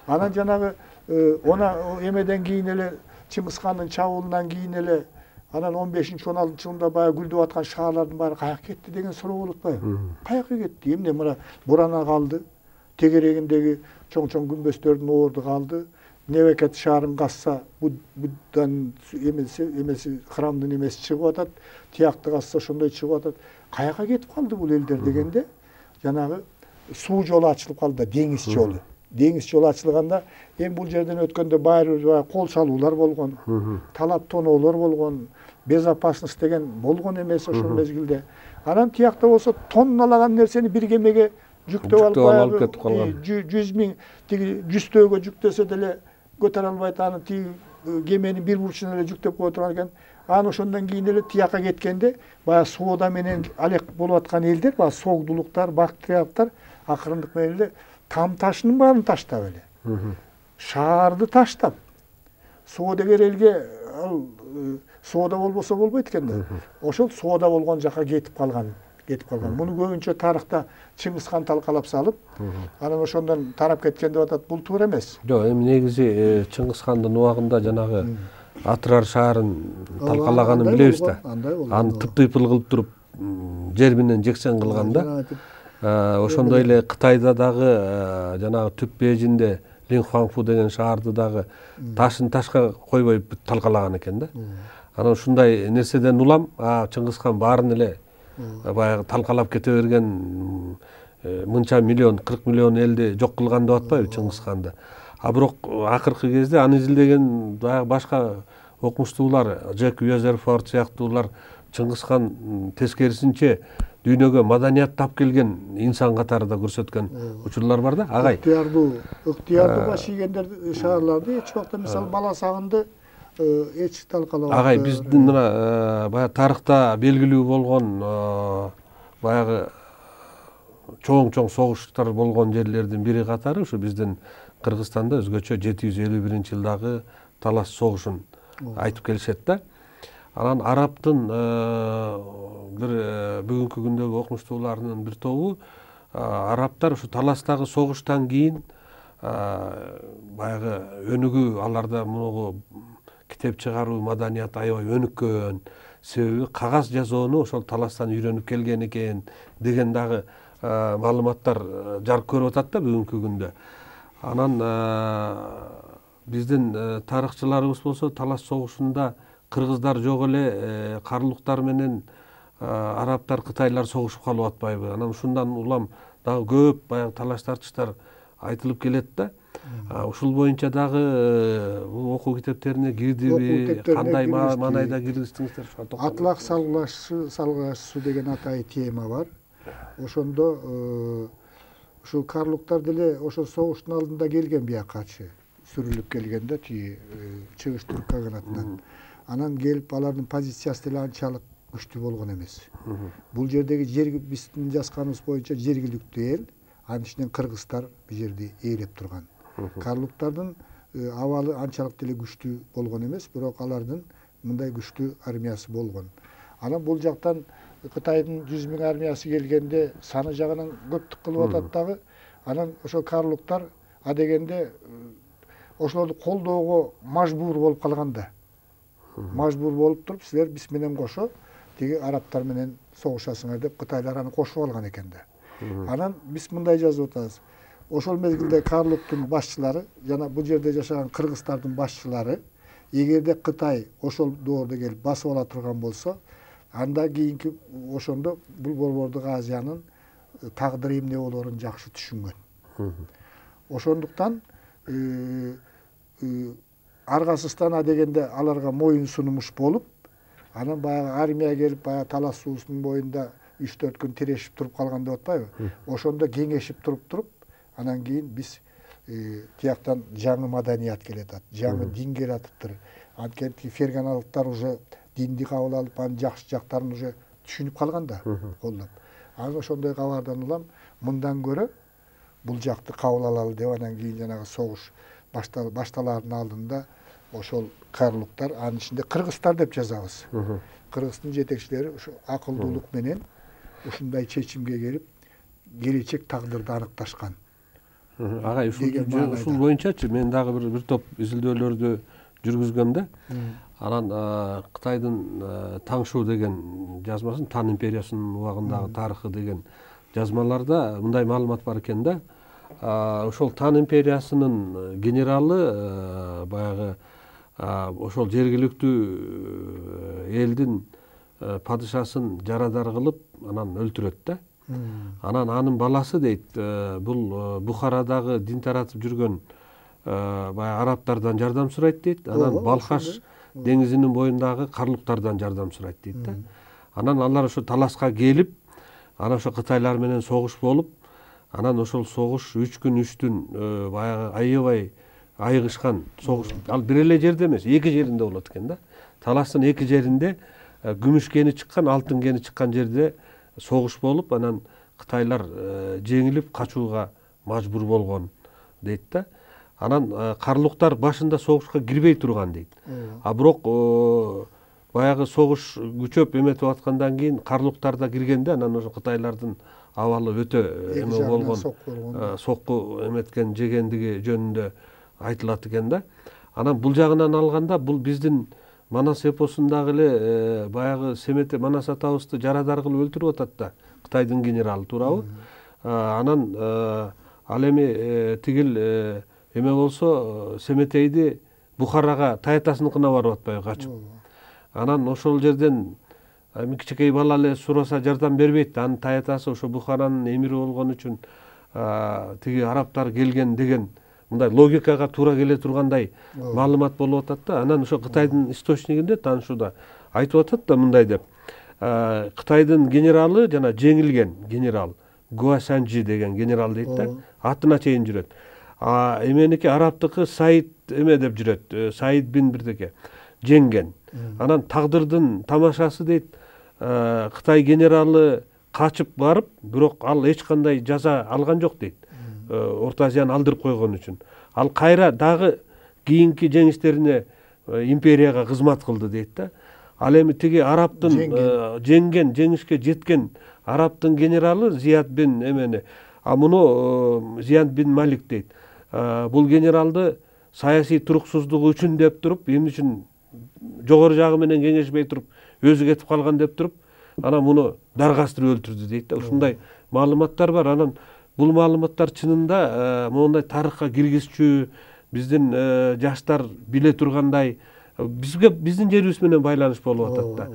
Анан жанагы она эмеден кийин эле Чыңгызхандын чабуулунан кийин эле анан 15-16 жылында баягы гүлдөп аткан шаарлардын баары каяка кетти деген суроо болуп атпайбы? Каяка кетти? Эмне мына Бурана калды, тегерегиндеги чоң-чоң күмбөздөрдүн орду калды. Невекет шаарын касса Будданын эмеси храмдын эмеси чыгып атат, тиякты касса ошондой чыгып атат. Каяка кетип калды бул элдер дегенде жанагы суу жолу ачылып калды, деңиз жолу. Деңиз жолу ачылганда эми бул жерден өткөндө баары кол салуулар болгон, талап тоноолор болгон, безопасность деген болгон эмес ошол мезгилде. Анан тиякта болсо тонналаган нерсени бир кемеге жүктөп алып кетип калган. 100 миң тиги 100 жүктөсө деле көтөрө албайт, аны тиги кеменин бир бурчуна эле жүктөп кое турган экен. Аны ошондон кийин эле тияка кеткенде баягы соода менен алек болуп аткан элдер, баягы соогдулуктар, бактериялыктар акырындык менен эле там ташынын баарын таштап эле шаарды таштап соодагер элге ал соода болбосо болбойт экен да. Ошол соода болгон жака кетип калган. Муну көбүнчө тарыхта Чыңгыз хан талкалап салып, анан ошондон тарап кеткен деп атат. Бул туура эмес. Жок, эми негизи Чыңгыз хандын убагында жанагы Атырар шаарын талкалаганын билебиз да. Аны тыптыйпыл кылып туруп жер менен жексен кылган да. Ошондой эле Кытайда дагы жанагы түп бежинде Лин Хуангфу деген шаарды дагы ташын ташка койбой талкалаган экен да. Анан ушундай нерседен улам Чыңгыз хан баарын эле баягы талкалап кете берген мынча миллион, 40 миллион элди жок кылган деп атпайбы Чыңгыз ханды. А бирок акыркы кезде аны изилдеген баягы башка окумуштуулар, Джек Уезерфорд сыяктуулар Чыңгыз хан тескерисинче дүйнөгө маданият тап келген инсан катары да көрсөткөн учурлар бар да. Агай. Ыктыярды баш ийгендер шаарларды эч убакта мисалы бала сагынды эч талкалабайт. Агай, биздин мына баягы тарыхта белгилүү болгон баягы чоң согуштар болгон жерлердин бири катары ушу биздин Кыргызстанда өзгөчө 751-жылдагы Талас согушун айтып келишет да. Анан Арабтын бир бүгүнкү күндөгү окумуштууларынын бир тобу арабтар ушу Таластагы согуштан кийин баягы өнүгүү, аларда мунугу китеп чыгаруу маданият аябай өнүккөн, себеби кагаз жазууну ошол Таластан үйрөнүп келген экен деген дагы маалыматтар жарык көрүп атат да бүгүнкү күндө. Анан биздин тарыхчыларыбыз болсо Талас согушунда кыргыздар жок эле карлуктар менен арабтар, кытайлар согушуп калып атпайбы. Анан ушундан улам дагы көп баягы талаш тартыштар айтылып келет да. Ушул боюнча дагы бул окуу китептерине кирдиби, кандай маанайда киргиздиңиздер? Атлак салгачысы деген атайы тема бар. Ошондо ушул карлуктар деле ошол согуштун алдында келген биякачы сүрүлүп келгенде чыгыш түрк каганатынан. Анан келип алардын позициясы деле анчалык күчтүү болгон эмес. Бул жердеги жер биздин жазганыбыз боюнча жергиликтүү эл, анын ичинен кыргыздар бул жерди ээлеп турган. Карлуктардын абалы анчалык деле күчтүү болгон эмес, бирок алардын мындай күчтүү армиясы болгон. Анан бул жактан Кытайдын 100 миң армиясы келгенде саны жагынан көптүк кылып атат дагы. Анан ошол карлуктар адегенде ошолорду колдоого мажбур болуп калганда. Мажбур болуп туруп, силер биз менен кошо тиги арабтар менен согушасыңар деп Кытайлар аны кошуп алган экен да. Анан биз мындай жазып атабыз. Ошол мезгилде карлуктун башчылары жана бул жерде жашаган кыргыздардын башчылары эгерде Кытай ошол доордо келип басып ала турган болсо, анда кийинки ошондо бул Борбордук Азиянын тагдыры эмне болоорун жакшы түшүнгөн. Ошондуктан аргасыздан адегенде аларга моюн сунумуш болуп, анан баягы армия келип баягы Талас суусунун боюнда 3-4 күн тирешип туруп калган деп атпайбы? Ошондо кеңешип туруп, анан кийин биз тияктан жаңы маданият келет, жаңы дин келатыптыр. Анткени ферганалыктар уже динди кабыл алып, анын жакшы жактарын уже түшүнүп калган да, колдоп. Анан ошондой кабардан улам мындан көрө бул жакты кабыл алалы деп анан кийин жанагы согуш башталаардын алдында ошол карлуктар, анын ичинде кыргыздар деп жазабыз. Кыргыздын жетекчилери ушу акылдуулук менен ушундай чечимге келип, келечек тагдырды аныкташкан. Агай, ушул боюнчачы мен дагы бир топ изилдөөлөрдү жүргүзгөмдө, анан Кытайдын Таңшу деген жазмасын, Тан империясынын убагындагы тарыхы деген жазмаларда мындай маалымат бар экен да. Ошол Тан империясынын генералы баягы ошол жергиликтүү элдин падышасын жарадар кылып анан өлтүрөт да. Анан анын баласы дейт, бул Бухарадагы дин таратып жүргөн баягы арабтардан жардам сурайт дейт. Анан Балхаш деңизинин боюндагы карлуктардан жардам сурайт дейт да. Анан алар ошо таласка келип, анан ошо Кытайлар менен согуш болуп, анан ошол согуш 3 күн 3 түн баягы аябай айыгышкан согуш. Ал бир эле жерде эмес, эки жеринде болот экен да. Таластын эки жеринде күмүш кени чыккан, алтын кени чыккан жерде согуш болуп, анан Кытайлар жеңилип качууга мажбур болгон дейт да. Анан карлуктар башында согушка кирбей турган дейт. А бирок баягы согуш күчөп эметип аткандан кийин карлуктар да киргенде, анан ошо Кытайлардын абалы өтө эме болгон, сокку эметкен жегендиги жөнүндө айтылат экен да. Анан бул жагынан алганда, бул биздин Манас эпосундагы эле баягы Семете Манас атабызды жарадар кылып өлтүрүп атат да, Кытайдын генералы туурабы. Анан ал эми тигил эме болсо Семетейди Бухарага таятасыныкына барып атпайбы качып. Анан ошол жерден кичинекей бала эле сураса жардам бербейт. Анын таятасы ошо Бухаранын эмири болгон үчүн тиги арабтар келген деген мындай логикага туура келе тургандай маалымат болуп атат да. Анан ошо Кытайдын источнигинде таанышууда айтып атат да мындай деп. Кытайдын генералы жана жеңилген генерал Гуа Санжи деген генерал дейт да. Атына чейин жүрөт. Эменики арабтыкы Саид эме деп жүрөт. Саид бин бирдеке жеңген. Анан тагдырдын тамашасы дейт. Кытай генералы качып барып, бирок ал эч кандай жаза алган жок дейт. Орто Азияны алдырып койгон үчүн. Ал кайра дагы кийинки жеңиштерине империяга кызмат кылды дейт да. Ал эми тиги арабтын жеңген, жеңишке жеткен арабтын генералы Зияд бин эмени, муну Зияд бин Малик дейт. Бул генералды саясий туруксуздугу үчүн деп туруп, эмне үчүн жогору жагы менен кеңешпей туруп, өзү кетип калган деп туруп, анан муну даргастырып өлтүрдү дейт да. Ушундай маалыматтар бар. Анан бул маалыматтар чынында моундай тарыхка киргизчү, биздин жаштар биле тургандай, бизге биздин жерибиз менен байланыш болуп атат да.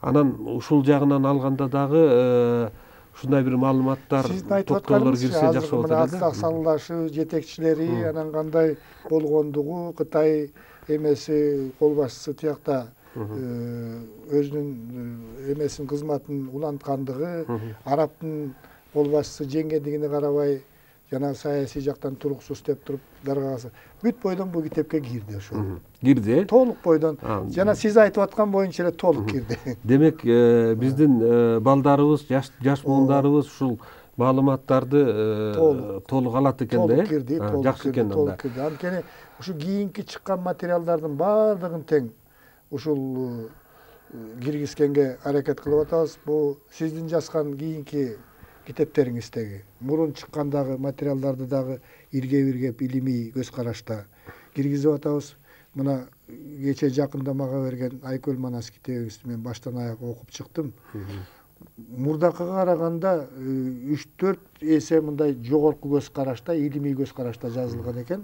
Анан ушул жагынан алганда дагы ушундай бир маалыматтар, токтоолор кирсе жакшы болот эле да. Аксалдашы жетекчилери анан кандай болгондугу, Кытай эмеси кол башчысы тиякта өзүнүн эмесин кызматын уланткандыгы, арабтын кол башчысы жеңгендигине карабай жана саясий жактан туруксуз деп туруп даргасы. Бүт бойдон бул китепке кирди ошо. Кирди. Толук бойдон. Жана сиз айтып аткан боюнча эле толук кирди. Демек, биздин балдарыбыз, жаш муундарыбыз ушул маалыматтарды толук алат экен да. Жакшы экен анда. Анткени ушу кийинки чыккан материалдардын баардыгын тең ушул киргизгенге аракет кылып атабыз. Бул сиздин жазган кийинки китептериңиздеги мурун чыккандагы материалдарды дагы иргеп илимий көз карашта киргизип атабыз. Мына кече жакында мага берген Айкөл Манас китебиңизди мен баштан аяк окуп чыктым. Мурдакыга караганда 3-4 эсе мындай жогорку көз карашта, илимий көз карашта жазылган экен.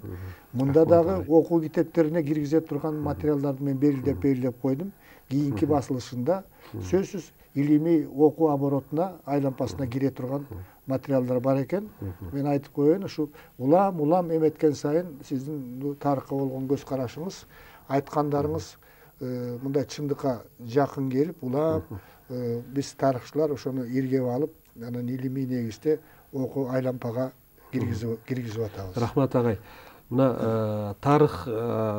Мында дагы окуу китептерине киргизе турган материалдарды мен белгилеп койдум. Кийинки басылышында сөзсүз илимий окуу оборотуна, айлампасына кире турган материалдар бар экен. Мен айтып коеюн, ушу улам эметкен сайын сиздин тарыхка болгон көз карашыңыз, айткандарыңыз мындай чындыкка жакын келип, улам биз тарыхчылар ошону иргеп алып, анан илимий негизде окуу айлампага киргизип атабыз. Рахмат агай. Мына тарых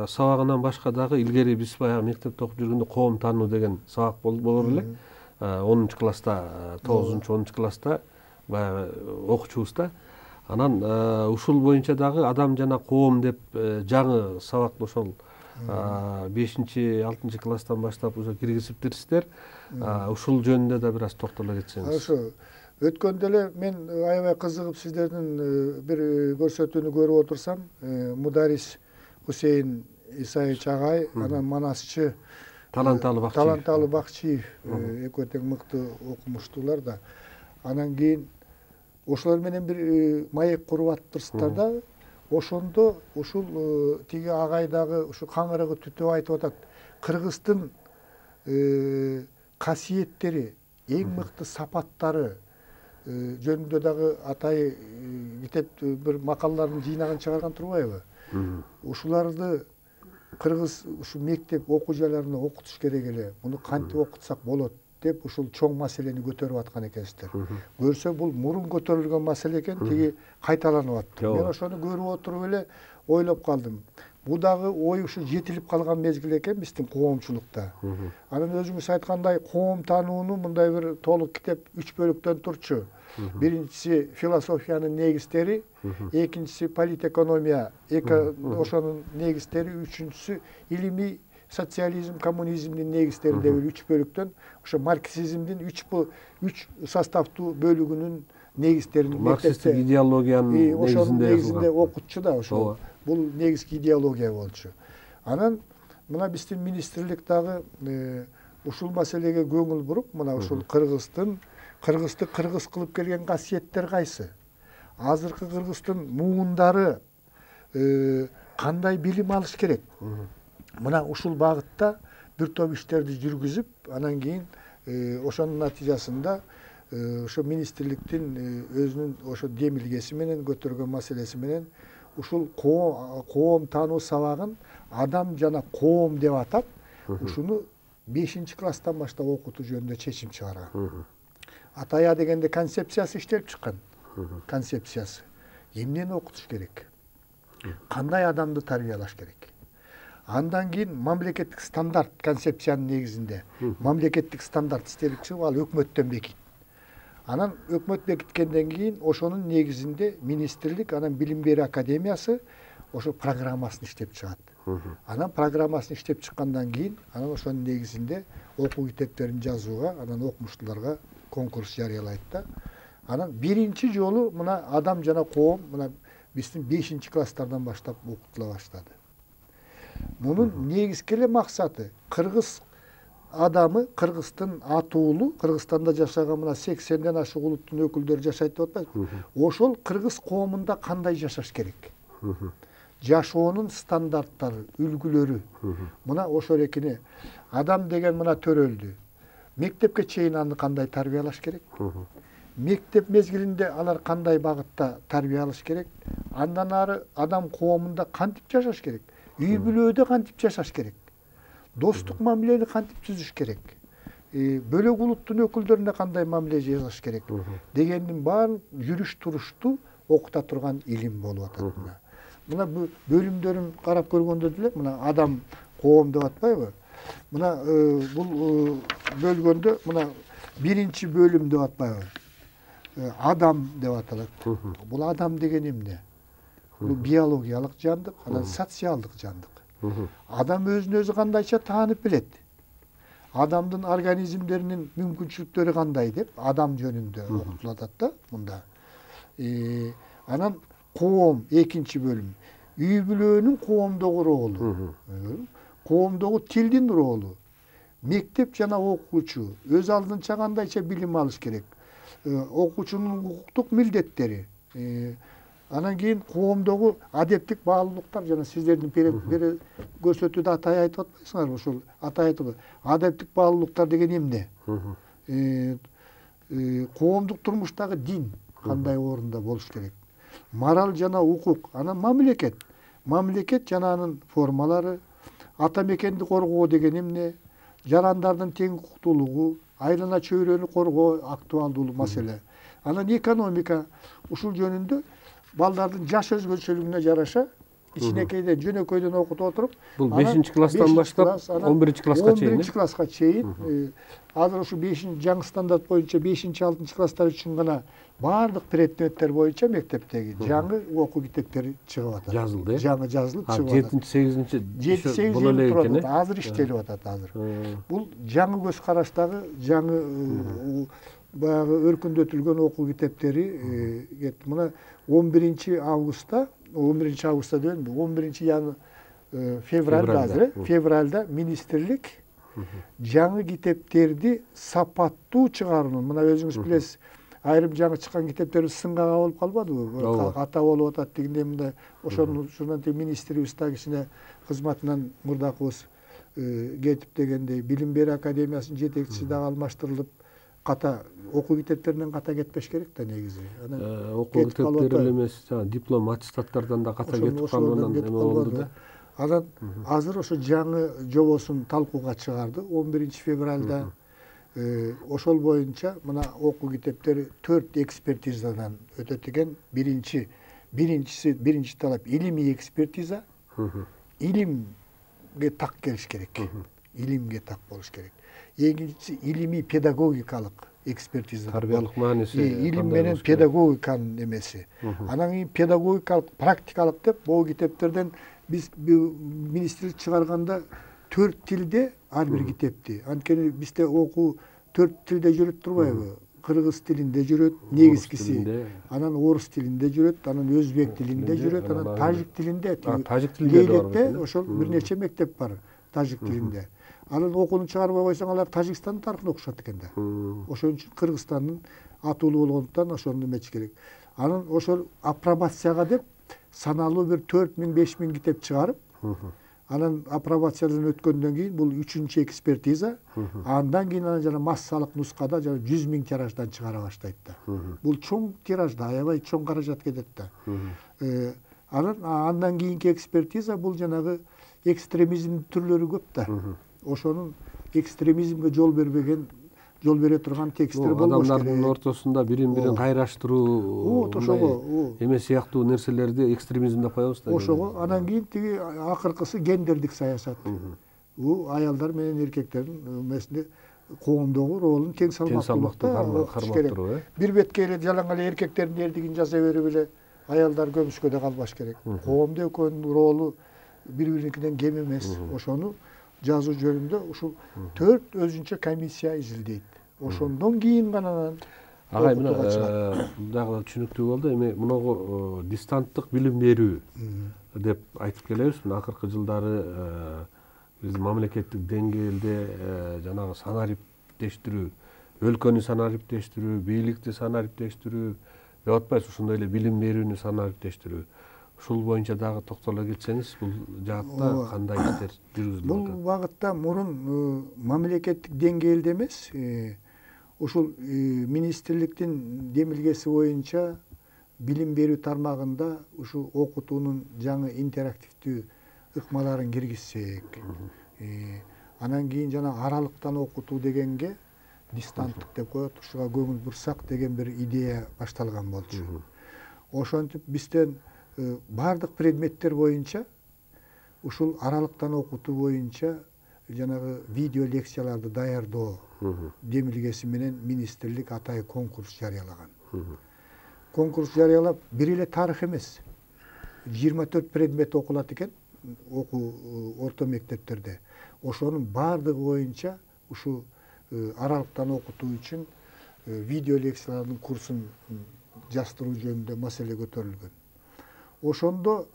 сабагынан башка дагы илгери биз баягы мектепте окуп жүргөндө коом таануу деген сабак болор эле. 10 класста, 9-10 класста баягы окучубуз да. Анан ушул боюнча дагы адам жана коом деп жаңы сабак ошол 5-6 класстан баштап уже киргизиптирсиздер. Ушул жөнүндө да бир аз токтоло кетсеңиз. Ошо өткөндө эле мен аябай кызыгып сиздердин бир көрсөтүүнү көрүп отурсам, Мударис Хусейн Исаевич агай, анан манасчы Таланталы Бакчиев экөө тең мыкты окумуштуулар да. Анан кийин ошолор менен бир маек куруп атыптырсыздар да. Ошондо ушул тиги агай дагы ушу каңырыгы түтүп айтып атат. Кыргыздын касиеттери, эң мыкты сапаттары жөнүндө дагы атай китеп бир макалаларын жыйнагын чыгарган турбайбы? Ушуларды кыргыз ушу мектеп окуу жайларында окутуш керек эле, муну кантип окутсак болот деп ушул чоң маселени көтөрүп аткан экенсиздер. Көрсө бул мурун көтөрүлгөн маселе экен, тиги кайталанып атты. Мен ошону көрүп отуруп эле ойлоп калдым. Бул дагы ой ушу жетилип калган мезгил экен биздин коомчулукта. Анан өзүңүз айткандай коом таанууну мындай бир толук китеп 3 бөлүктөн турчу. Биринчиси философиянын негиздери, экинчиси политэкономия, ошонун негиздери, үчүнчүсү илимий социализм, коммунизмдин негиздери деп 3 бөлүктөн, ошо марксизмдин 3 составтуу бөлүгүнүн негиздерин марксисттик идеологиянын негизинде окутчу да ошол. Бул негизги идеология болчу. Анан мына биздин министрлик дагы ушул маселеге көңүл буруп, мына ушул кыргызды кыргыз кылып келген касиеттер кайсы? Азыркы кыргыздын муундары кандай билим алыш керек? Мына ушул багытта бир топ иштерди жүргүзүп, анан кийин ошонун натыйжасында ошо министрликтин өзүнүн ошо демилгеси менен көтөргөн маселеси менен ушул коом таануу сабагын адам жана коом деп атап, ушуну 5-класстан баштап окутуу жөнүндө чечим чыгарган. Атая дегенде концепциясы иштелип чыккан. Концепциясы. Эмнени окутуш керек? Кандай адамды тарбиялаш керек? Андан кийин мамлекеттик стандарт концепциянын негизинде мамлекеттик стандарт иштелип чыгып, ал өкмөттөн бекит. Анан өкмөт бекиткенден кийин ошонун негизинде министрлик, анан билим берүү академиясы ошо программасын иштеп чыгат. Анан программасын иштеп чыккандан кийин, анан ошонун негизинде окуу китептерин жазууга, анан окумуштууларга конкурс жарыялайт да. Анан биринчи жолу мына адам жана коом мына биздин 5-класстардан баштап окутула баштады. Мунун негизги эле максаты кыргыз адамы, кыргыздын атуулу, Кыргызстанда жашаган мына 80ден ашык улуттун өкүлдөрү жашайт деп атпайбы? Ошол кыргыз коомунда кандай жашаш керек? Жашоонун стандарттары, үлгүлөрү. Мына ошол экени адам деген мына төрөлдү. Мектепке чейин аны кандай тарбиялаш керек? Мектеп мезгилинде алар кандай багытта тарбиялаш керек? Андан ары адам коомунда кантип жашаш керек? Үй бүлөдө кантип жашаш керек? Достук мамилени кантип түзүш керек? Бөлөк улуттун өкүлдөрүнө кандай мамиле жасаш керек? Дегендин баарын жүрүш турушту окута турган илим болуп атат мына. Мына бөлүмдөрүн карап көргөндө деле мына адам, коом деп атпайбы? Мына бул бөлгөндө мына биринчи бөлүм деп атпайбы? Адам деп аталат. Бул адам деген эмне? Бул биологиялык жандык, анан социалдык жандык. Адам өзүн өзү кандайча таанып билет. Адамдын организмдеринин мүмкүнчүлүктөрү кандай деп адам жөнүндө окутулат да мында. Анан коом экинчи бөлүм. Үй бүлөнүн коомдогу ролу. Коомдогу тилдин ролу. Мектеп жана окуучу өз алдынча кандайча билим алыш керек. Окуучунун укуктук милдеттери. Анан кийин коомдогу адептик баалуулуктар жана сиздердин бери көрсөтүүдө атай айтып атпайсыңарбы? Ушул атай айтып адептик баалуулуктар деген эмне? Коомдук турмуштагы дин кандай орунда болуш керек? Мораль жана укук, анан мамлекет. Мамлекет жана анын формалары, ата мекенди коргоо деген эмне? Жарандардын тең укуктуулугу, айлана чөйрөнү коргоо актуалдуу маселе. Анан экономика, ушул жөнүндө балдардын жаш өзгөчөлүгүнө жараша кичинекейден жөнөкөйдөн окутуп отуруп, бул 5-класстан баштап 11-класска чейин. 11-класска чейин. Азыр ушу 5-жаңы стандарт боюнча 5-6 класстар үчүн гана баардык предметтер боюнча мектептеги жаңы окуу китептери чыгып атат. Жазылды. Жаңы жазылып чыгып атат. 7-8 7-8 эле экен. Азыр иштелип атат азыр. Бул жаңы көз караштагы жаңы баягы өркүндөтүлгөн окуу китептери мына 11-августта дейм, 11-февралда министрлик жаңы китептерди сапаттуу чыгаруунун, мына өзүңүз билесиз, айрым жаңы чыккан китептерибиз сынга кабылып калбадыбы? Ката болуп атат дегенде мындай ошонун министрибиз да кичине кызматынан мурдакыбыз кетип дегендей, билим берүү академиясынын жетекчиси дагы алмаштырылып, ката окуу китептеринен ката кетпеш керек да негизи. Окуу китептери эле эмес, диплом, аттестаттардан да ката кетип калгандан эме болду да. Анан азыр ошо жаңы жобосун талкууга чыгарды 11 февралда. Ошол боюнча мына окуу китептери 4 экспертизадан өтөт экен. Биринчи талап илимий экспертиза. Илимге так келиш керек. Илимге так болуш керек. Экинчиси илимий педагогикалык экспертиза. Тарбиялык мааниси. Илим менен педагогиканын эмеси. Анан кийин педагогикалык, практикалык деп бул китептерден биз министрлик чыгарганда 4 тилде ар бир китепти. Анткени бизде окуу 4 тилде жүрөт турбайбы? Кыргыз тилинде жүрөт, негизгиси. Анан орус тилинде жүрөт, анан өзбек тилинде жүрөт, анан тажик тилинде. Тажик тилинде Лейлекте ошол бир нече мектеп бар тажик тилинде. Анан окууну чыгарбай койсоң алар Тажикстандын тарыхын окушат экен да. Ошон үчүн Кыргызстандын атуулуу болгондуктан ошону эмеч керек. Анан ошол апробацияга деп саналуу бир 4000-5000 китеп чыгарып, анан апробациядан өткөндөн кийин бул 3-чү экспертиза, андан кийин анан жана массалык нускада жана 100 000 тираждан чыгара баштайт да. Бул чоң тиражда, аябай чоң каражат кетет да. Андан кийинки экспертиза бул жанагы экстремизм түрлөрү көп да. Ошонун экстремизмге жол бербеген, жол бере турган текстер болбош керек. Адамдардын ортосунда бирин-бирин кайраштыруу, эме сыяктуу нерселерди экстремизм деп коебуз да. Ошого анан кийин тиги акыркысы гендердик саясат. Бул аялдар менен эркектердин эмесинде коомдогу ролун тең салмактуу кармап. Бир бетке эле жалаң эле эркектердин эрдигин жаза берип эле аялдар көмүшкөдө калбаш керек. Коомдо экөөнүн ролу бири-биринкиден кем эмес. Ошону жазуу жөнүндө ушул 4 өзүнчө комиссия изилдейт. Ошондон кийин гана агай мына дагы түшүнүктүү болду. Эми мунугу дистанттык билим берүү деп айтып келебиз. Мына акыркы жылдары биздин мамлекеттик деңгээлде жанагы санариптештирүү, өлкөнү санариптештирүү, бийликти санариптештирүү, деп атпайсыз, ошондой эле билим берүүнү санариптештирүү. Ушул боюнча дагы токтоло кетсеңиз, бул жаатта кандай иштер жүргүзүлөт? Бул багытта мурун мамлекеттик деңгээлде эмес, ушул министрликтин демилгеси боюнча билим берүү тармагында ушул окутуунун жаңы интерактивдүү ыкмаларын киргизсек, анан кийин жана аралыктан окутуу дегенге дистанттык деп коет, ушуга көңүл бурсак деген бир идея башталган болчу. Ошентип бизден бардык предметтер боюнча ушул аралыктан окутуу боюнча жанагы видео лекцияларды даярдоо демилгеси менен министрлик атайын конкурс жарыялаган. Конкурс жарыялап, бир эле тарых эмес, 24 предмет окулат экен окуу орто мектептерде. Ошонун бардыгы боюнча ушу аралыктан окутуу үчүн видео лекциялардын курсун жастыруу жөнүндө маселе көтөрүлгөн. Ошондо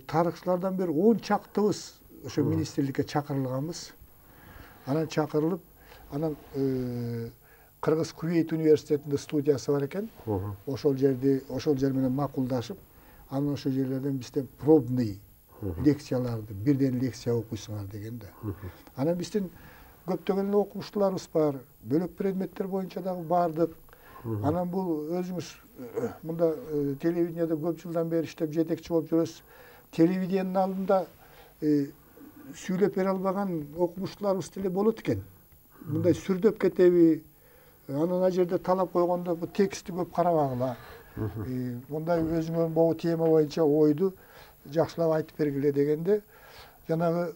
тарыхчылардан бир 10 чактыбыз ошо министрликке чакырылганбыз. Анан чакырылып, анан Кыргыз Кувейт университетинде студиясы бар экен. Ошол жер менен макулдашып, анан ошол жерлерден бизден пробный лекцияларды, бирден лекция окуйсуңар деген да. Анан биздин көптөгөн окумуштууларыбыз бар, бөлөк предметтер боюнча дагы бардык. Анан бул өзүңүз мында телевидениеде көп жылдан бери иштеп жетекчи болуп жүрөсүз. Телевидениенин алдында сүйлөп бере албаган окумуштууларыбыз деле болот экен. Мындай сүрдөп кетеби? Анан ал жерде талап койгондо бу текстти көп карабагыла. Мындай өзүңөр могу тема боюнча ойду жакшылап айтып бергиле дегенде, жанагы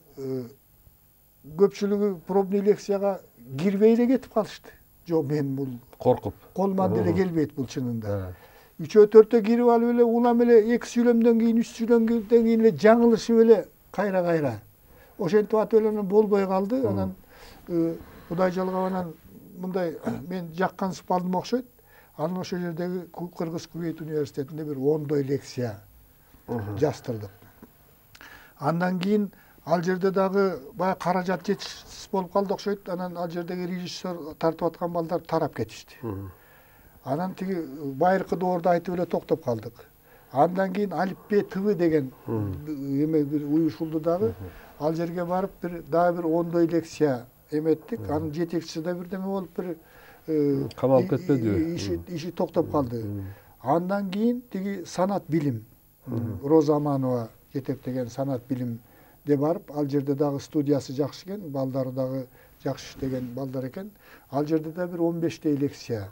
көпчүлүгү пробный лекцияга кирбей эле кетип калышты. Жок, мен бул коркуп колуман деле келбейт бул чынында. 3-4 кирип алып эле улам эле 2 сүйлөмдөн кийин 3 сүйлөмдөн кийин эле жаңылышып эле кайра. Ошентип атып эле болбой калды. Анан Кудай жалгап анан мындай мен жаккансып алдым окшойт. Анан ошол жердеги Кыргыз Кувейт университетинде бир 10 лекция жастырдык. Андан кийин ал жерде дагы бая каражат жетишсиз болуп калды окшойт. Анан ал жердеги режиссер тартып аткан балдар тарап кетишти. Анан тиги байыркы доорду айтып эле токтоп калдык. Андан кийин Алипбе ТВ деген эме бир уюшулду дагы. Ал жерге барып дагы бир 10 лекция эметтик. Анын жетекчиси да бирдеме болуп бир камалып кетпеди. Иши токтоп калды. Андан кийин тиги санат билим, Роза Аманова жетектеген санат билим де барып, ал жерде дагы студиясы жакшы экен, балдары дагы жакшы иштеген балдар экен. Ал жерде да бир 15 лекция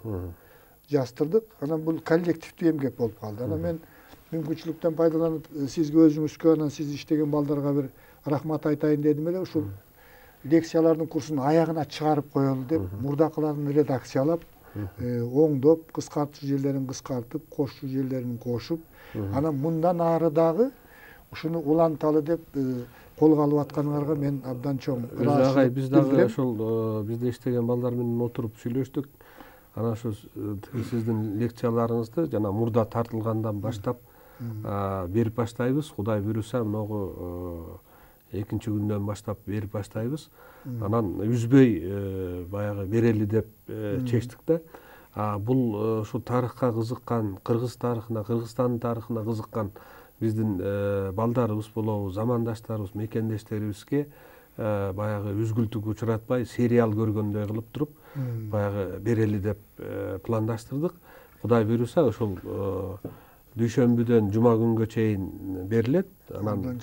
жаздырдык. Анан бул коллективдүү эмгек болуп калды. Анан мен мүмкүнчүлүктөн пайдаланып сизге өзүңүзгө, анан сиз иштеген балдарга бир рахмат айтайын дедим эле. Ушул лекциялардын курсун аягына чыгарып коелу деп, мурдакыларын редакциялап, оңдоп, кыскартуу жерлерин кыскартып, кошуу жерлерин кошуп, анан мындан ары дагы ушуну уланталы деп колго алып атканыңарга мен абдан чоң ыраазычылык агай, биз дагы ошол бизде иштеген балдар менен отуруп сүйлөштүк. Анан ошо сиздин лекцияларыңызды жана мурда тартылгандан баштап берип баштайбыз. Кудай буйруса, могу экинчи күндөн баштап берип баштайбыз. Анан үзбөй баягы берели деп чечтик да. Бул ушу тарыхка кызыккан, кыргыз тарыхына, Кыргызстандын тарыхына кызыккан биздин балдарыбыз болобу, замандаштарыбыз, мекендештерибизге баягы үзгүлтүккө учуратпай, сериал көргөндөй кылып туруп, баягы берели деп пландаштырдык. Кудай буйруса, ошол дүйшөмбүдөн жума күнгө чейин берилет. Анан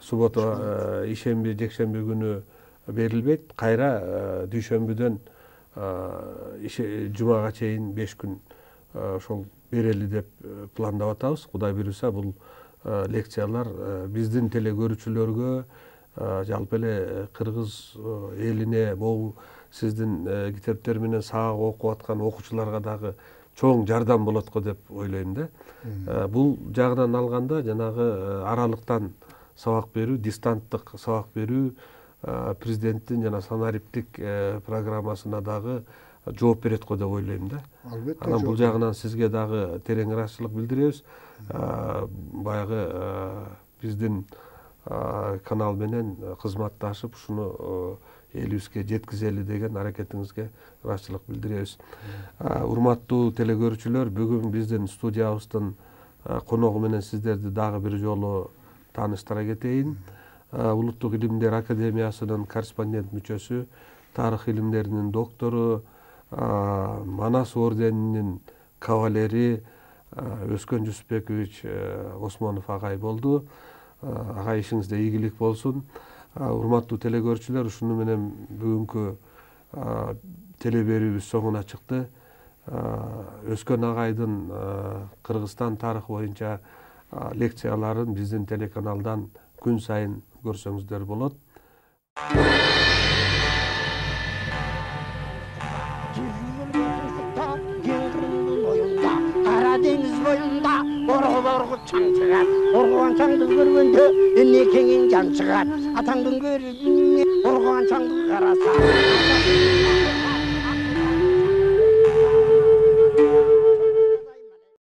суббота, ишемби, жекшемби күнү берилбейт. Кайра дүйшөмбүдөн жумага чейин 5 күн ошол берели деп пландап атабыз. Кудай буйруса, бул лекциялар биздин телекөрүүчүлөргө, жалпы эле кыргыз элине, могу сиздин китептер менен сабак окуп аткан окуучуларга дагы чоң жардам болот го деп ойлойм да. Бул жагынан алганда жанагы аралыктан сабак берүү, дистанттык сабак берүү президенттин жана санариптик программасына дагы жооп берет го деп ойлойм да. Албетте. Анан бул жагынан сизге дагы терең ыраазычылык билдиребиз. Баягы биздин канал менен кызматташып, ушуну элибизге жеткизели деген аракетиңизге ыраазычылык билдиребиз. Урматтуу телекөрүүчүлөр, бүгүн биздин студиябыздын коногу менен сиздерди дагы бир жолу тааныштыра кетейин. Улуттук илимдер академиясынын корреспондент мүчөсү, тарых илимдеринин доктору, Манас орденинин кавалери Өскөн Жусупбекович Осмонов агай болду. Агай, ишиңизде ийгилик болсун. Урматтуу телекөрүүчүлөр, ушуну менен бүгүнкү телеберүүбүз соңуна чыкты. Өскөн агайдын Кыргызстан тарыхы боюнча лекцияларын биздин телеканалдан күн сайын көрсөңүздөр болот. Deniz boyunda orgu çan çıkar. Orguan çandı görgünde enne kengin can çıkar. Atandın görgünde orguan çandı karasa.